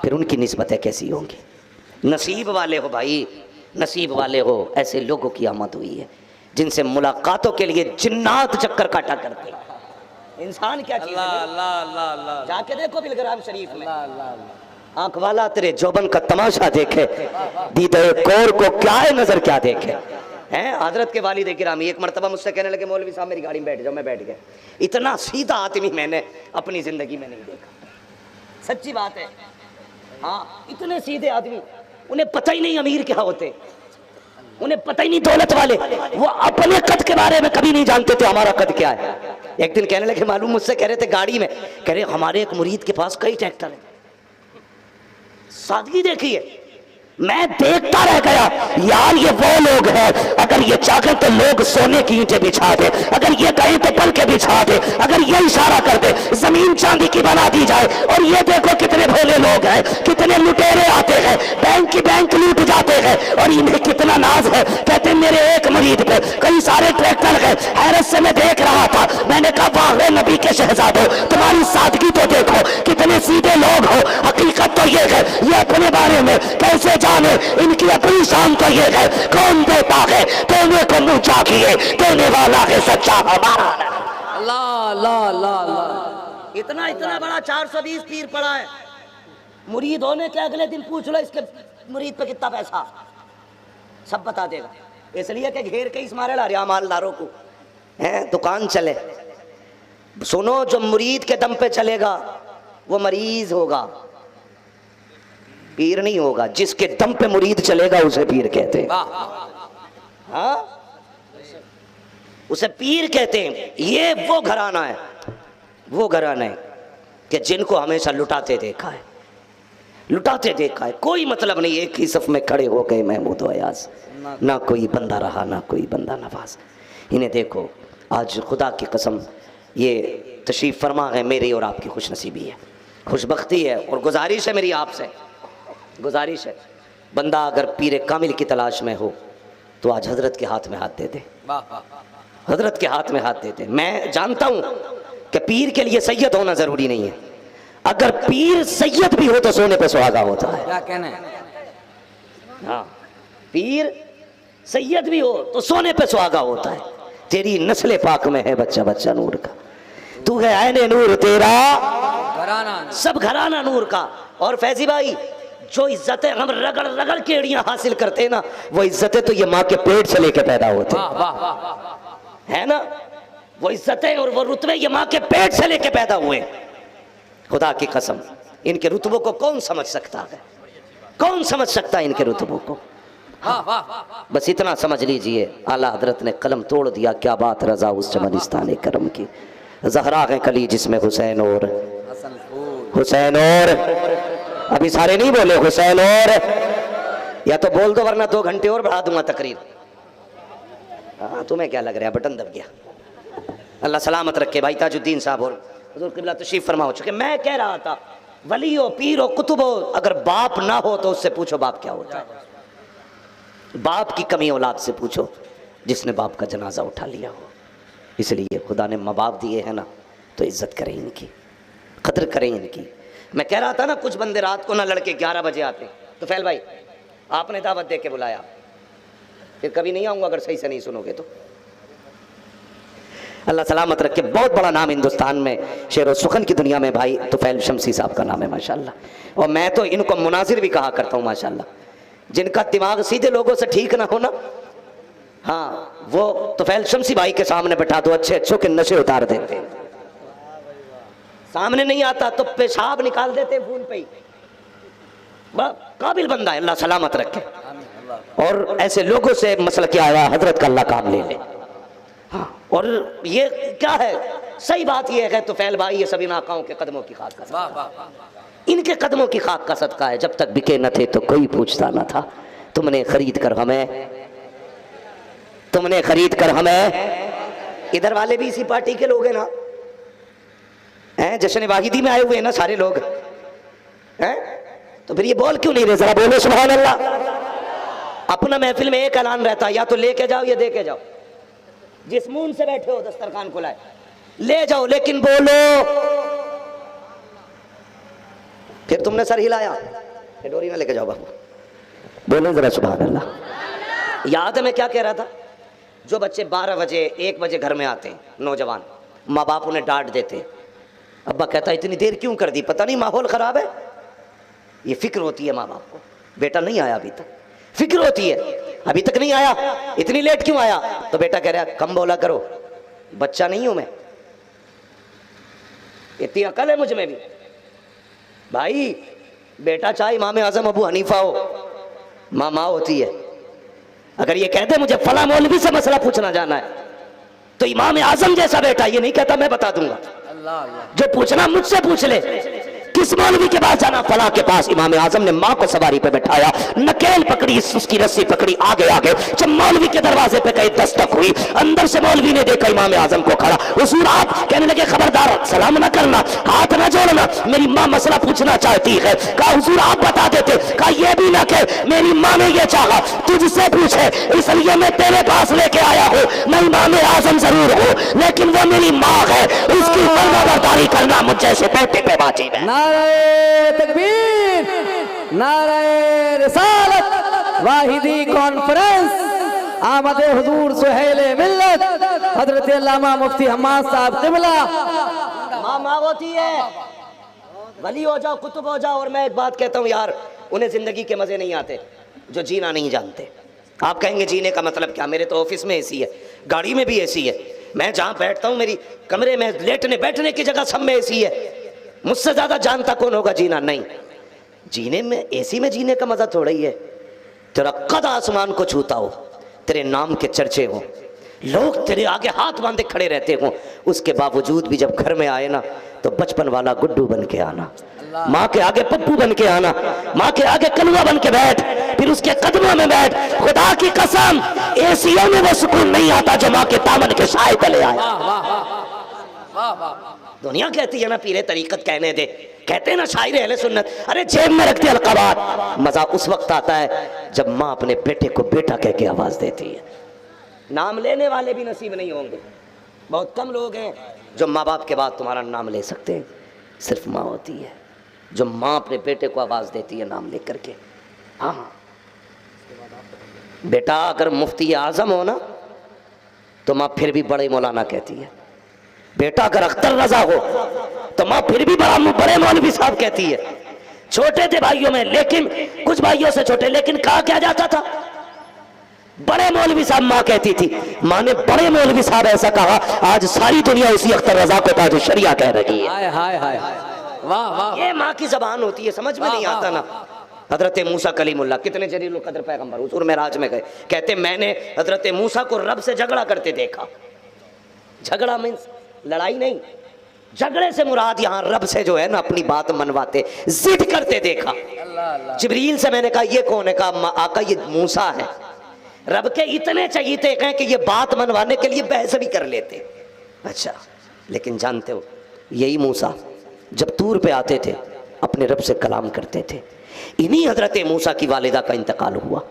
फिर उनकी निस्बतें कैसी होंगी। नसीब वाले हो भाई, नसीब वाले हो, ऐसे लोगों की आमद हुई है जिनसे मुलाकातों के लिए जिन्नात चक्कर काटा करते हैं। इंसान क्या चीज है, जाके देखो बिलग्राम शरीफ में, आंख वाला तेरे जोबन का तमाशा देखे, दीदे कौर को क्या है नजर क्या देखे। हैं हजरत के वालिद किरामी एक मरतबा मुझसे कहने लगे, मौलवी साहब मेरी गाड़ी में बैठ जाओ, मैं बैठ गया। इतना सीधा आदमी मैंने अपनी जिंदगी में नहीं देखा, सच्ची बात है। हाँ, इतने सीधे आदमी, उन्हें पता ही नहीं अमीर क्या होते, उन्हें पता ही नहीं दौलत वाले, वो अपने कद के बारे में कभी नहीं जानते थे हमारा कद क्या है। एक दिन कहने लगे, मालूम मुझसे कह रहे थे गाड़ी में, कह रहे हमारे एक मुरीद के पास कई ट्रैक्टर है। सादगी देखिए, मैं देखता रह गया यार, ये वो लोग हैं, अगर ये चाहे तो लोग सोने की ईंटें बिछा दे, अगर ये कहें तो पल के बिछा दे, अगर ये इशारा कर दे जमीन चांदी की बना दी जाए। और ये देखो कितने भोले लोग हैं, कितने लुटेरे आते हैं, बैंक की बैंक लूट जाते हैं, और इन्हें कितना नाज है। कहते हैं मेरे एक मरीद पे कई सारे ट्रैक्टर है। हैरत से मैं देख रहा था, मैंने कहा वाह नबी के शहजादो, तुम्हारी सादगी तो देखो, कितने सीधे लोग हो। हकीकत तो ये है, ये अपने बारे में कैसे जाने, इनकी अपनी शान तो ये है, कौन देता है देने को मुंह चाहिए, देने वाला है सच्चा हमारा। अल्लाह अल्लाह अल्लाह। इतना इतना बड़ा 420 पीर पड़ा है, मुरीद होने के अगले दिन पूछ लो इसके मुरीद पे कितना पैसा, सब बता देगा। इसलिए कि घेर के इस मारे ला रहा मालदारों को है, दुकान चले। सुनो, जो मुरीद के दम पे चलेगा वो मरीज होगा, पीर नहीं होगा। जिसके दम पे मुरीद चलेगा उसे पीर कहते हैं, हाँ उसे पीर कहते हैं। ये वो घराना है, वो घराना है कि जिनको हमेशा लुटाते देखा है, लुटाते देखा है, कोई मतलब नहीं। एक ही सफ में खड़े हो गए महमूद अयाज, ना कोई बंदा रहा ना कोई बंदा नवाज। इन्हें देखो आज खुदा की कसम ये तशरीफ़ फरमा है, मेरी और आपकी खुशनसीबी है, खुशबख्ती है। और गुजारिश है मेरी आपसे, गुजारिश है, बंदा अगर पीर कामिल की तलाश में हो तो आज हजरत के हाथ में हाथ दे दे, हजरत के हाथ में हाथ दे दे। मैं जानता हूँ कि पीर के लिए सैयद होना ज़रूरी नहीं है, अगर पीर सैयद भी हो तो सोने पे सुहागा होता है। क्या कहना है? हाँ, पीर सैयद भी हो तो सोने पे सुहागा होता है। तेरी नस्ल पाक में है बच्चा बच्चा नूर का, तू है ऐने नूर तेरा घराना सब घराना नूर का। और फैजी भाई, जो इज्जतें हम रगड़ रगड़ के एड़ियां हासिल करते हैं ना, वो इज्जतें तो ये माँ के पेट से लेके पैदा होते हैं, वाह वाह वाह, है ना। वो इज्जतें और वो रुतबे ये माँ के पेट से लेके पैदा हुए। खुदा की कसम, इनके रुतबों को कौन समझ सकता है, कौन समझ सकता है इनके रुतबों को। बस इतना समझ लीजिए, आला हजरत ने कलम तोड़ दिया। क्या बात रजा उस चमनिस्तान करम की, जहरा है कली जिसमें हुसैन और हुसैन और, अभी सारे नहीं बोले हुसैन और, या तो बोल दो वरना 2 घंटे और बढ़ा दूंगा तकरीर। हाँ, तुम्हें क्या लग रहा है, बटन दब गया। अल्लाह सलामत रखे भाई ताजुद्दीन साहब और हुजूर क़िबला तशरीफ फरमा हो चुके। मैं कह रहा था, वली हो, पीर हो, कुतुब हो, अगर बाप ना हो तो उससे पूछो बाप क्या होता है। बाप की कमी औलाद से पूछो जिसने बाप का जनाजा उठा लिया हो। इसलिए खुदा ने माँ बाप दिए हैं ना, तो इज्जत करें इनकी, कदर करें इनकी। मैं कह रहा था ना, कुछ बंदे रात को ना लड़के 11 बजे आते, तो फैल भाई आपने दावत दे के बुलाया, फिर कभी नहीं आऊँगा अगर सही से नहीं सुनोगे तो। अल्लाह सलामत रखे। बहुत बड़ा नाम हिंदुस्तान में, शेर व सुखन की दुनिया में भाई तुफैल शमसी साहब का नाम है माशाल्लाह। और मैं तो इनको मुनाजिर भी कहा करता हूँ माशाल्लाह। जिनका दिमाग सीधे लोगों से ठीक ना हो ना, हाँ, वो तुफैल शमसी भाई के सामने बैठा दो, अच्छे अच्छों के नशे उतार देते। सामने नहीं आता तो पेशाब निकाल देते फोन पे ही। काबिल बंदा है, अल्लाह सलामत रखे। और ऐसे लोगों से मसला क्या आया, हजरत का अल्लाह काम ले ले। हाँ, और ये क्या है, सही बात ये है तो फैल भाई, ये सभी नाकाओं के कदमों की खाक का सदका, इनके कदमों की खाक का सदका है। जब तक बिके न थे तो कोई पूछता न था, तुमने खरीद कर हमें, तुमने खरीद कर हमें। इधर वाले भी इसी पार्टी के लोग हैं ना, हैं, जश्न वाहिदी में आए हुए हैं ना सारे लोग, हैं, तो फिर ये बोल क्यों नहीं रहे, जरा बोलो सुभान अल्लाह। अपना महफिल में एक ऐलान रहता है, या तो लेके जाओ या दे के जाओ। जिस मुंह से बैठे हो दस्तरखान को लाए, ले जाओ, लेकिन बोलो। फिर तुमने सर हिलाया, फिर डोरी में लेके जाओ बाबू, बोलो जरा सुभान अल्लाह। याद है मैं क्या कह रहा था, जो बच्चे 12 बजे 1 बजे घर में आते हैं, नौजवान, माँ बाप उन्हें डांट देते, अब्बा कहता इतनी देर क्यों कर दी, पता नहीं माहौल खराब है। ये फिक्र होती है माँ बाप को, बेटा नहीं आया अभी तक, फिक्र होती है अभी तक नहीं आया, इतनी लेट क्यों आया। तो बेटा कह रहा है कम बोला करो, बच्चा नहीं हूं मैं, इतनी अकल है मुझ में भी। भाई बेटा चाहे इमाम आजम अबू हनीफा हो, माँ होती है। अगर ये कहते मुझे फला मौलवी से मसला पूछना जाना है, तो इमाम आजम जैसा बेटा ये नहीं कहता मैं बता दूंगा, जो पूछना मुझसे पूछ ले। किस मौलवी के पास जाना, फला के पास। इमाम आजम ने माँ को सवारी पे बैठाया, नकेल पकड़ी, उसकी रस्सी पकड़ी, आगे आगे। जब मौलवी के दरवाजे पे कहीं दस्तक हुई, अंदर से मौलवी ने देखा इमाम आजम को खड़ा। हुजूर आप, कहने लगे खबरदार सलाम ना करना, हाथ ना जोड़ना, मेरी माँ मसला पूछना चाहती है। कहा हुजूर आप बता देते। कहा ये भी ना कहे, मेरी माँ ने ये चाहा तुझसे पूछे, इसलिए मैं तेरे पास लेके आया हूँ। मैं इमाम आजम जरूर हूँ, लेकिन वो मेरी माँ है, उसकी फर्माबरदारी करना मुझ जैसे बेटे पे वाजिब है। नारे तकबीर, नारे रिसालत, वाहिदी कॉन्फ्रेंस, आमद हुजूर सुहेले मिल्लत, हजरत अल्लामा मुफ्ती हम्माद साहब क़िबला। माँ होती है, वली हो जाओ, कुतुब हो जाओ। और मैं एक बात कहता हूँ यार, उन्हें जिंदगी के मजे नहीं आते जो जीना नहीं जानते। आप कहेंगे जीने का मतलब क्या, मेरे तो ऑफिस में एसी है, गाड़ी में भी एसी है, मैं जहाँ बैठता हूँ मेरी कमरे में लेटने बैठने की जगह सब में एसी है, मुझसे ज्यादा जानता कौन होगा जीना। नहीं, जीने में एसी में जीने का मजा थोड़ा ही है। तेरा कद आसमान को छूता हो, तेरे नाम के चर्चे हो, लोग तेरे आगे हाथ बांधे खड़े रहते हो, उसके बावजूद भी जब घर में आए ना तो बचपन वाला गुड्डू बन के आना, माँ के आगे पप्पू बन के आना, माँ के आगे कलुआ बन के बैठ, फिर उसके कदमों में बैठ। खुदा की कसम एसियों में वो सुकून नहीं आता जो माँ के दामन के साए तले आया। दुनिया कहती है ना पीरे तरीकत कहने दे, कहते हैं ना शायर अहले सुन्नत, अरे जेब में रखते अलकाबात। मजा उस वक्त आता है जब माँ अपने बेटे को बेटा कह के आवाज देती है। नाम लेने वाले भी नसीब नहीं होंगे, बहुत कम लोग हैं जो माँ बाप के बाद तुम्हारा नाम ले सकते हैं। सिर्फ माँ होती है जो माँ अपने बेटे को आवाज देती है नाम लेकर के। हाँ बेटा अगर मुफ्ती आजम हो ना तो माँ फिर भी बड़े मौलाना कहती है। बेटा अगर अख्तर रजा हो तो माँ फिर भी बड़े मौलवी साहब कहती है। छोटे थे भाइयों में, लेकिन कुछ भाइयों से छोटे, लेकिन कहा क्या जाता था बड़े मौलवी साहब माँ कहती थी। माँ ने बड़े मौलवी साहब ऐसा कहा, आज सारी दुनिया उसी अख्तर रजा को ताज शरिया कह रही है। हाय हाय हाय, वाह वाह, ये माँ की जबान होती है, समझ में नहीं आता ना। हजरत मूसा कलीमुल्लाह कितने जलील कद्र पैगंबर हुजूर मेराज में गए, कहते मैंने हजरत मूसा को रब से झगड़ा करते देखा। झगड़ा मीन्स लड़ाई नहीं, झगड़े से मुराद यहाँ रब से जो है ना अपनी बात मनवाते, जिद करते देखा। जिब्रील से मैंने कहा ये कौन है? कहा आका ये मूसा है। रब के इतने चाहिए हैं कि ये बात मनवाने के लिए बहस भी कर लेते। अच्छा, लेकिन जानते हो यही मूसा जब तूर पे आते थे अपने रब से कलाम करते थे। इन्हीं हजरत मूसा की वालिदा का इंतकाल हुआ।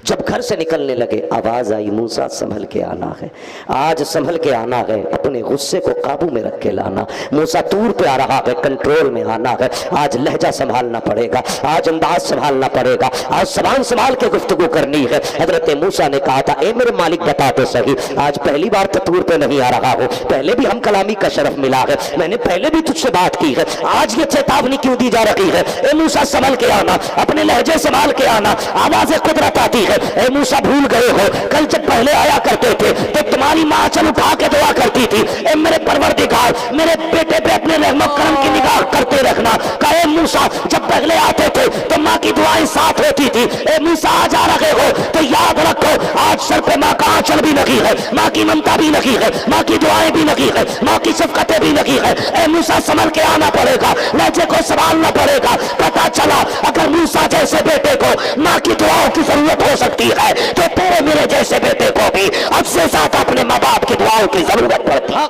जब घर से निकलने लगे आवाज आई मूसा संभल के आना है, आज संभल के आना है, अपने गुस्से को काबू में रख के लाना। मूसा तूर पे आ रहा है, कंट्रोल में आना है, आज लहजा संभालना पड़ेगा, आज अंदाज संभालना पड़ेगा, आज जबान संभाल के गुफ्तगू करनी है। हजरत मूसा ने कहा था ए मेरे मालिक बता तो सही, आज पहली बार तो तूर पे नहीं आ रहा हो, पहले भी हम कलामी का शरफ मिला है, मैंने पहले भी तुझसे बात की है, आज ये चेतावनी क्यों दी जा रही है? ए मूसा संभल के आना, अपने लहजे संभाल के आना, आवाज़ कुदरत आती है। ए मूसा भूल गए हो कल जब पहले आया करते थे तो तुम्हारी माँ चल उठा के दुआ करती थी, ए मेरे परवरदिगार मेरे बेटे पे अपने रहमत करम की निगाह करते रखना। कहे मूसा जब पहले आते थे तो माँ की दुआएं साथ होती थी। ए मूसा आज आ रहे हो तो याद रखो आज सर पे माँ का आंचल भी नहीं है, माँ की ममता भी नहीं है, माँ की दुआएं भी नहीं है, माँ की शफ़क़तें भी नहीं है। ए मूसा संभल के आना पड़ेगा, लहजे को संभालना पड़ेगा। पता चला अगर मूसा जैसे बेटे को माँ की दुआओं की जरूरत हो सकती है तो तेरे मेरे जैसे बेटे को भी अब से साथ अपने माँ बाप की दुआओं की जरूरत पड़ती है।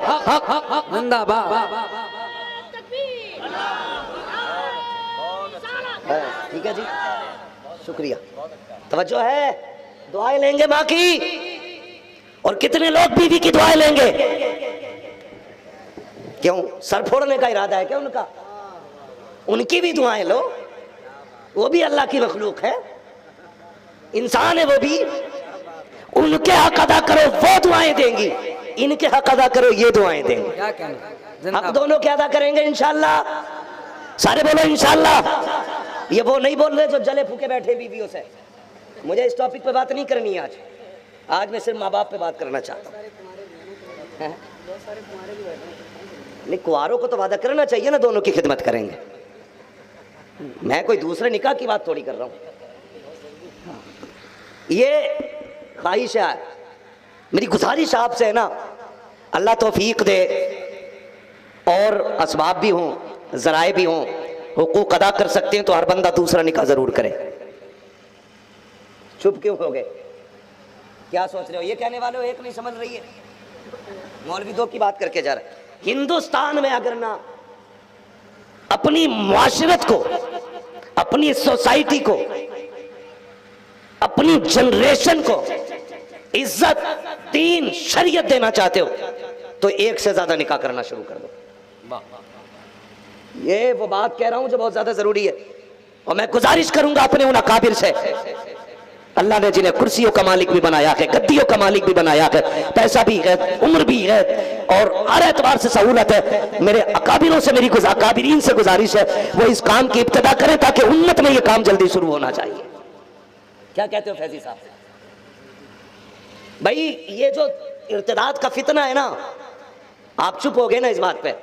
ठीक है जी, शुक्रिया, तवज्जो है। दुआएं लेंगे माँ की, और कितने लोग बीवी की दुआएं लेंगे? क्यों सर फोड़ने का इरादा है क्या उनका? उनकी भी दुआएं लो, वो भी अल्लाह की मखलूक है, इंसान है वो भी। उनके हक अदा करो वो दुआएं देंगी, इनके हक अदा करो ये दुआएं देंगे। क्या कहना, अब दोनों क्या अदा करेंगे इंशाल्लाह? सारे बोलो इंशाल्लाह। ये वो नहीं बोल रहे जो जले फूके बैठे बीवियों से। मुझे इस टॉपिक पे बात नहीं करनी है आज मैं सिर्फ माँ बाप पे बात करना चाहता हूँ। नहीं, कुआरों को तो वादा करना चाहिए ना, दोनों की खिदमत करेंगे। मैं कोई दूसरे निकाह की बात थोड़ी कर रहा हूँ। ये ख्वाहिश है, मेरी गुजारिश आपसे है ना, अल्लाह तौफीक दे और असबाब भी हों, ज़राए भी हों, हुकूक अदा कर सकते हैं तो हर बंदा दूसरा निकाह ज़रूर करे। चुप क्यों हो गए? क्या सोच रहे हो? ये कहने वाले हो एक नहीं समझ रही है, मौलवी दो की बात करके जा रहे हैं। हिंदुस्तान में अगर ना अपनी मुआशरत को, अपनी सोसाइटी को, अपनी जनरेशन को इज्जत, दीन, शरीयत देना चाहते हो तो एक से ज्यादा निकाह करना शुरू कर दो। ये वो बात कह रहा हूं जो बहुत ज्यादा जरूरी है। और मैं गुजारिश करूंगा अपने उन अकाबिर से, अल्लाह ने जिन्हें कुर्सियों का मालिक भी बनाया है, गद्दियों का मालिक भी बनाया है, पैसा भी है, उम्र भी है और हर एतबार से सहूलत है। मेरे अकाबिरों से, मेरी अकाबिरीन से गुजारिश है वो इस काम की इब्तिदा करें ताकि उम्मत में ये काम जल्दी शुरू होना चाहिए। क्या कहते हो फैजी साहब? भाई ये जो इर्तिदाद का फितना है ना, आप चुप हो गए ना इस बात पे?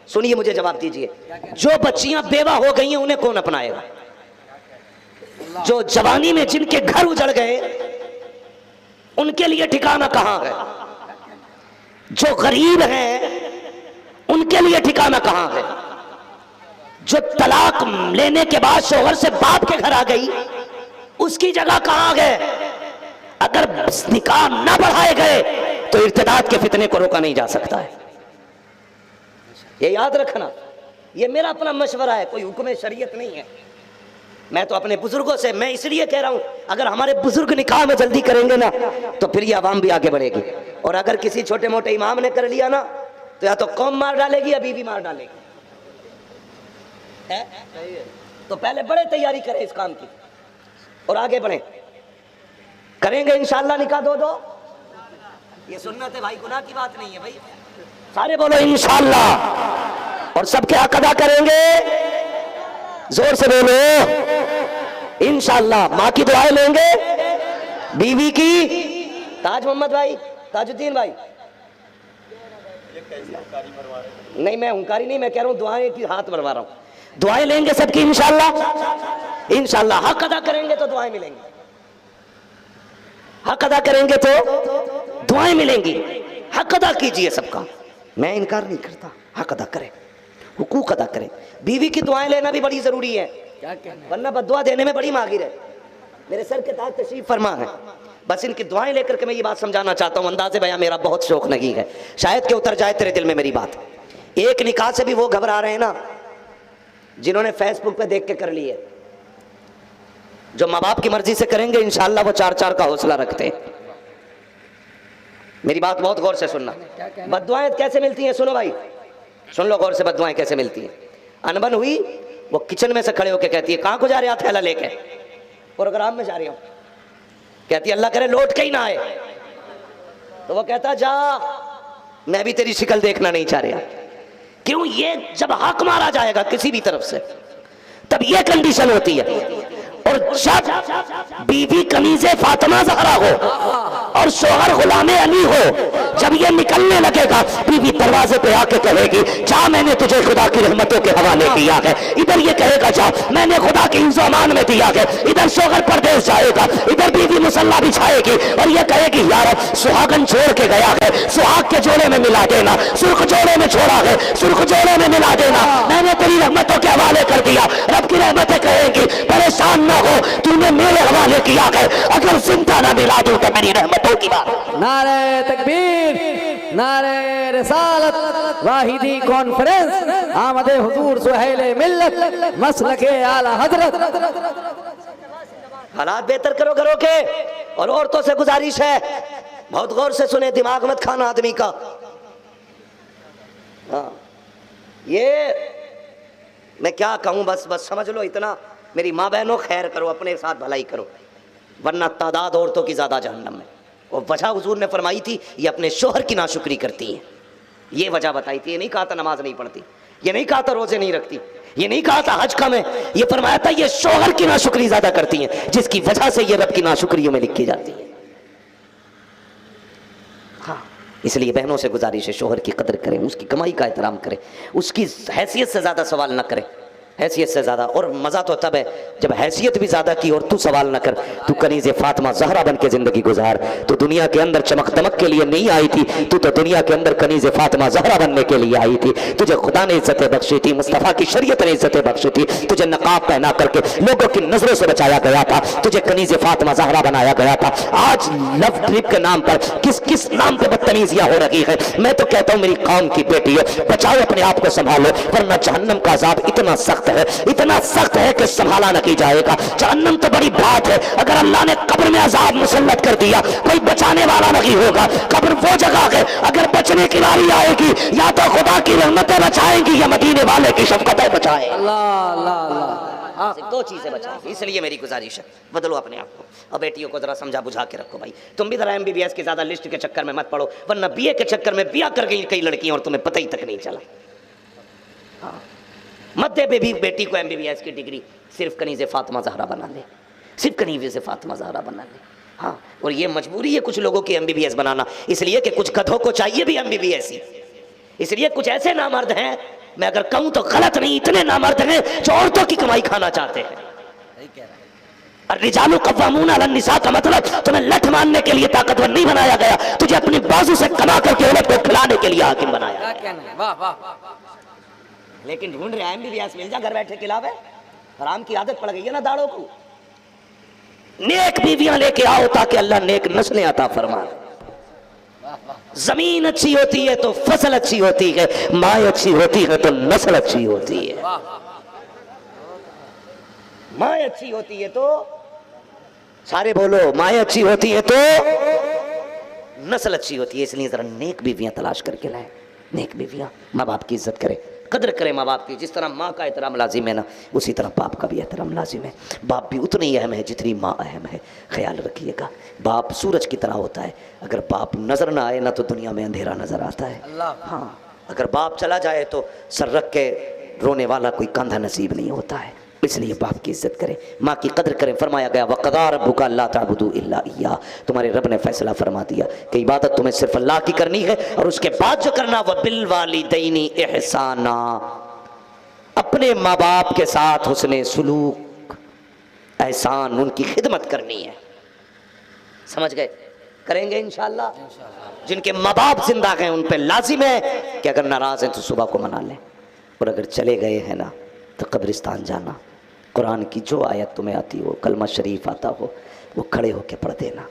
सुनिए, मुझे जवाब दीजिए। जो बच्चियां बेवा हो गई हैं उन्हें कौन अपनाएगा? जो जवानी में जिनके घर उजड़ गए उनके लिए ठिकाना कहां है? जो गरीब हैं उनके लिए ठिकाना कहां है? जो तलाक लेने के बाद शोहर से बाप के घर आ गई, उसकी जगह कहां है? अगर निकाह न बढ़ाए गए तो इर्तिदाद के फितने को रोका नहीं जा सकता है। ये याद रखना, ये मेरा अपना मशवरा है, कोई हुक्म शरीयत नहीं है। मैं तो अपने बुजुर्गों से, मैं इसलिए कह रहा हूं, अगर हमारे बुजुर्ग निकाह में जल्दी करेंगे ना तो फिर ये आवाम भी आगे बढ़ेगी। और अगर किसी छोटे मोटे इमाम ने कर लिया ना तो या तो कौम मार डालेगी या बीवी मार डालेगी। है? तो पहले बड़े तैयारी करें इस काम की और आगे बढ़े। करेंगे इंशाअल्लाह निकाह दो। ये सुन्नत है भाई, गुनाह की बात नहीं है भाई। सारे बोलो इंशाअल्लाह। और सब क्या अदा करेंगे? जोर से बोलो इंशाअल्लाह। माँ की दुआएं लेंगे, बीवी की। ताज मोहम्मद भाई, ताजुद्दीन भाई, नहीं मैं हुंकारी नहीं, मैं कह रहा हूं दुआएं की हाथ मरवा रहा हूं। दुआएं लेंगे सबकी इंशाअल्लाह। इंशाअल्लाह हक अदा करेंगे तो दुआएं मिलेंगी, हक अदा करेंगे तो दुआएं मिलेंगी। हक अदा कीजिए सबका, मैं इनकार नहीं करता। हक अदा करें, हुकूक अदा करें। बीवी की दुआएं लेना भी बड़ी जरूरी है, वरना बद्दुआ देने में बड़ी माहिर है। मेरे सर के ताज तशरीफ फरमा है, बस इनकी दुआएं लेकर के मैं ये बात समझाना चाहता हूँ। अंदाज़े बयां मेरा बहुत शौक नहीं है, शायद के उतर जाए तेरे दिल में मेरी बात। एक निकाह से भी वो घबरा रहे हैं ना जिन्होंने फेसबुक पे देख के कर लिए। जो माँ बाप की मर्जी से करेंगे इंशाअल्लाह वो 4-4 का हौसला रखते हैं। मेरी बात बहुत गौर से सुनना। बद्दुआएं कैसे मिलती हैं? सुनो भाई, सुन लो गौर से, बद्दुआएं कैसे मिलती हैं। अनबन हुई, वो किचन में से खड़े होकर कहती है कहाँ को जा रहे आप? थैला लेके प्रोग्राम में जा रही हूँ। कहती है अल्लाह करे लौट के ही ना आए। तो वो कहता जा, मैं भी तेरी शिकल देखना नहीं चाह रहा। क्यों? ये जब हक मारा जाएगा किसी भी तरफ से तब ये कंडीशन होती है। और जब बीवी कनीज़े फातिमा ज़हरा हो और शोहर गुलामे अली हो, जब ये निकलने लगेगा बीवी दरवाजे पे आके कहेगी जा मैंने तुझे खुदा की रहमतों के हवाले किया है। इधर ये कहेगा जा मैंने खुदा के इंतजामान में दिया है। इधर शोहर परदेश जाएगा, इधर बीवी मुसल्ला बिछाएगी और ये कहेगी यार सुहागन छोड़ के गया है, सुहाग के जोड़े में मिला देना, सुर्ख जोड़े में छोड़ा है, सुर्ख जोड़े में मिला देना, मैंने तेरी रहमतों के हवाले कर दिया। रब की रहमतें कहेंगी परेशान ना हो, तूने मेरे हवाले किया है, अगर जिंदा ना मिला दूं तो मेरी रहमतों की बात। नारे तकबीर, नारे रिसालत, वाहिदी कॉन्फ्रेंस, आमदे हुजूर सुहेले मिल्लत, मसलके आला हजरत। हालात बेहतर करो घरों के। और औरतों से गुजारिश है, बहुत गौर से सुने, दिमाग मत खाना आदमी का। हाँ, ये मैं क्या कहूं, बस समझ लो इतना। मेरी माँ बहनों खैर करो, अपने साथ भलाई करो, वरना तादाद औरतों की ज्यादा जहन्नम में। और वजह हुजूर ने फरमाई थी ये अपने शोहर की नाशुक्री करती हैं, ये वजह बताई थी। ये नहीं कहा था नमाज नहीं पढ़ती, ये नहीं कहा था रोजे नहीं रखती, ये नहीं कहा था हज कम है, ये फरमाया था ये शोहर की नाशुक्री ज्यादा करती हैं, जिसकी वजह से ये रब की नाशुक्रियों में लिखी जाती है। हाँ, इसलिए बहनों से गुजारिश है शोहर की कदर करें, उसकी कमाई का एहतराम करें, उसकी हैसियत से ज्यादा सवाल न करें, हैसियत से ज्यादा। और मजा तो तब है जब हैसियत भी ज्यादा की और तू सवाल न कर। तू कनीज़े फातिमा ज़हरा बन के जिंदगी गुजार। तू दुनिया के अंदर चमक दमक के लिए नहीं आई थी, तू तो दुनिया के अंदर कनीज़े फातिमा ज़हरा बनने के लिए आई थी। तुझे खुदा ने इज्जतें बख्शी थी, मुस्तफ़ा की शरीयत ने इज्जतें बख्शी थी। तुझे नकाब पहना करके लोगों की नजरों से बचाया गया था, तुझे कनीज़े फातिमा ज़हरा बनाया गया था। आज लव ट्रिप के नाम पर किस किस नाम पर बदतमीजियां हो रही है। मैं तो कहता हूँ मेरी कौम की बेटी है, बचाओ अपने आप को, संभालो, वरना जहन्नम का अज़ाब इतना सख्त है, इतना सख्त है कि संभाला न की जाएगा। जहन्नम तो बड़ी बात है, अगर अल्लाह ने कब्र में अजाब मुसल्लत कर दिया कोई बचाने वाला नहीं होगा। कब्र वो जगह है अगर बचने की बारी आएगी या तो खुदा की रहमतें बचाएंगी या मदीने वाले की शफकतें बचाएं। अल्लाह अल्लाह अल्लाह, दो चीजें बचाएंगी। इसलिए मेरी गुजारिश है बदलो अपने आप को, और बेटियों को जरा समझा बुझा के रखो भाई। तुम भी जरा MBBS की ज्यादा लिस्ट के चक्कर में मत पड़ो, वरना BA के चक्कर में बिया कर गई कई लड़कियां और तुम्हें पता ही तक नहीं चला। हाँ, मत दे बेटी को MBBS की डिग्री, सिर्फ कनीज़े फातिमा ज़हरा बना ले, सिर्फ कनीज़े फातिमा ज़हरा बना ले। हाँ, और ये मजबूरी है कुछ लोगों की MBBS बनाना, इसलिए कि कुछ गधों को चाहिए भी MBBS ही। इसलिए कुछ ऐसे नामर्द हैं, मैं अगर कहूं तो गलत नहीं, इतने नामर्द हैं जो औरतों की कमाई खाना चाहते हैं। रिजालु कव्वामून अलन निसा का मतलब तुम्हें लठ मारने के लिए ताकतवर नहीं बनाया गया, तुझे अपनी बाजू से कमा करके औरत को खिलाने के लिए हाकिम बनाया। क्या कहना है, वाह वाह। लेकिन ढूंढ रहे हैं MBBS मिल जा घर बैठे खिलावे, हराम की आदत पड़ गई है ना दाड़ों को। नेक बीवियां लेके आओ ताकि अल्लाह नेक नस्लें अता फरमाए। जमीन अच्छी होती है तो फसल अच्छी होती है, माँ अच्छी होती है तो नस्ल अच्छी होती है। माँ अच्छी होती है तो सारे बोलो, माँ अच्छी होती है तो नस्ल अच्छी होती है। इसलिए जरा नेक बीवियां तलाश करके लाए। नेक बीवियां माँ बाप की इज्जत करे, कदर करे माँ बाप की। जिस तरह माँ का एहतराम लाजिम है ना, उसी तरह बाप का भी एहतराम लाजिम है। बाप भी उतनी ही अहम है जितनी माँ अहम है। ख्याल रखिएगा, बाप सूरज की तरह होता है। अगर बाप नजर ना आए ना तो दुनिया में अंधेरा नजर आता है। हाँ, अगर बाप चला जाए तो सर रख के रोने वाला कोई कंधा नसीब नहीं होता है। इसलिए बाप की इज्जत करें, माँ की कदर करें। फरमाया गया वक़ज़ा रब्बुका अल्ला ताबुदू इल्ला इय्याह, तुम्हारे रब ने फैसला फरमा दिया कि इबादत तुम्हें सिर्फ अल्लाह की करनी है, और उसके बाद जो करना वह बिल वालिदैनी इहसाना, अपने माँ बाप के साथ हुस्ने सुलूक, एहसान, उनकी खिदमत करनी है। समझ गए? करेंगे इंशाअल्लाह। जिनके माँ बाप जिंदा हैं उन पर लाजिम है कि अगर नाराज हैं तो सुबह को मना लें, और अगर चले गए हैं ना तो कब्रिस्तान जाना। कुरान की जो आयत तुम्हें आती हो, कलमा शरीफ आता हो, वो खड़े होकर पढ़ देना।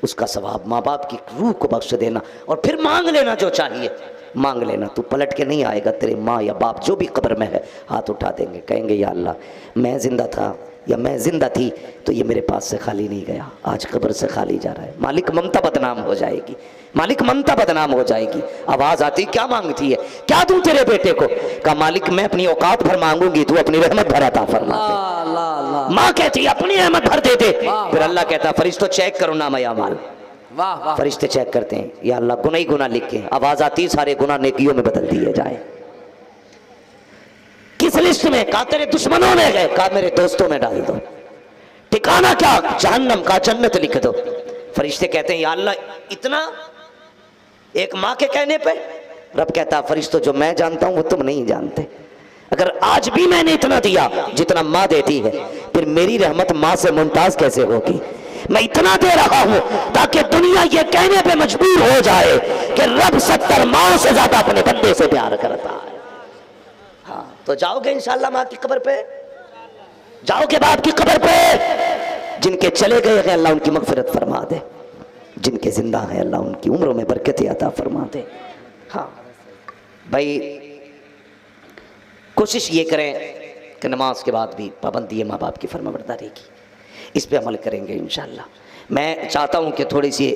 उसका सवाब माँ बाप की रूह को बख्श देना, और फिर मांग लेना जो चाहिए मांग लेना। तू पलट के नहीं आएगा, तेरे माँ या बाप जो भी कब्र में है हाथ उठा देंगे, कहेंगे या अल्लाह मैं जिंदा था या मैं जिंदा थी तो ये मेरे पास से खाली नहीं गया, आज कब्र से खाली जा रहा है। मालिक ममता बदनाम हो जाएगी, मालिक ममता बदनाम हो जाएगी। आवाज आती क्या मांगती है, क्या दूं तेरे बेटे को? कहा मालिक मैं अपनी औकात भर मांगूंगी, तू अपनी रहमत भर अता फरमा दे। माँ कहती अपनी रहमत भर दे दे। फिर अल्लाह कहता फरिश्तों चेक करो नाम अमाल। वाह वाह। फरिश्ते चेक करते हैं, या अल्लाह गुनाह ही गुनाह लिख के। आवाज आती सारे गुनाह नेकियों में बदल दिए जाए। किस लिस्ट में? कहा तेरे दुश्मनों में गए, कहा मेरे दोस्तों में डाल दो। ठिकाना क्या? जहन्नम का, जन्नत लिख दो। फरिश्ते कहते हैं या अल्लाह इतना, एक माँ के कहने पे? रब कहता फरिश्तों जो मैं जानता हूं वो तुम नहीं जानते। अगर आज भी मैंने इतना दिया जितना माँ देती है, फिर मेरी रहमत माँ से मुमताज कैसे होगी? मैं इतना दे रहा हूं ताकि दुनिया ये कहने पे मजबूर हो जाए कि रब 70 माँ से ज्यादा अपने बंदे से प्यार करता है। हाँ, तो जाओगे इंशाल्लाह माँ की कब्र पे, जाओगे बाप की कब्र पे। जिनके चले गए हैं अल्लाह उनकी मगफिरत फरमा दे, जिनके जिंदा है अल्लाह उनकी उम्रों में बरकत अता फरमा दे। हाँ भाई, कोशिश ये करें कि नमाज के बाद भी पाबंदी है माँ बाप की फरमाबरदारी की, इस पे अमल करेंगे इंशाल्लाह। मैं चाहता हूँ कि थोड़ी सी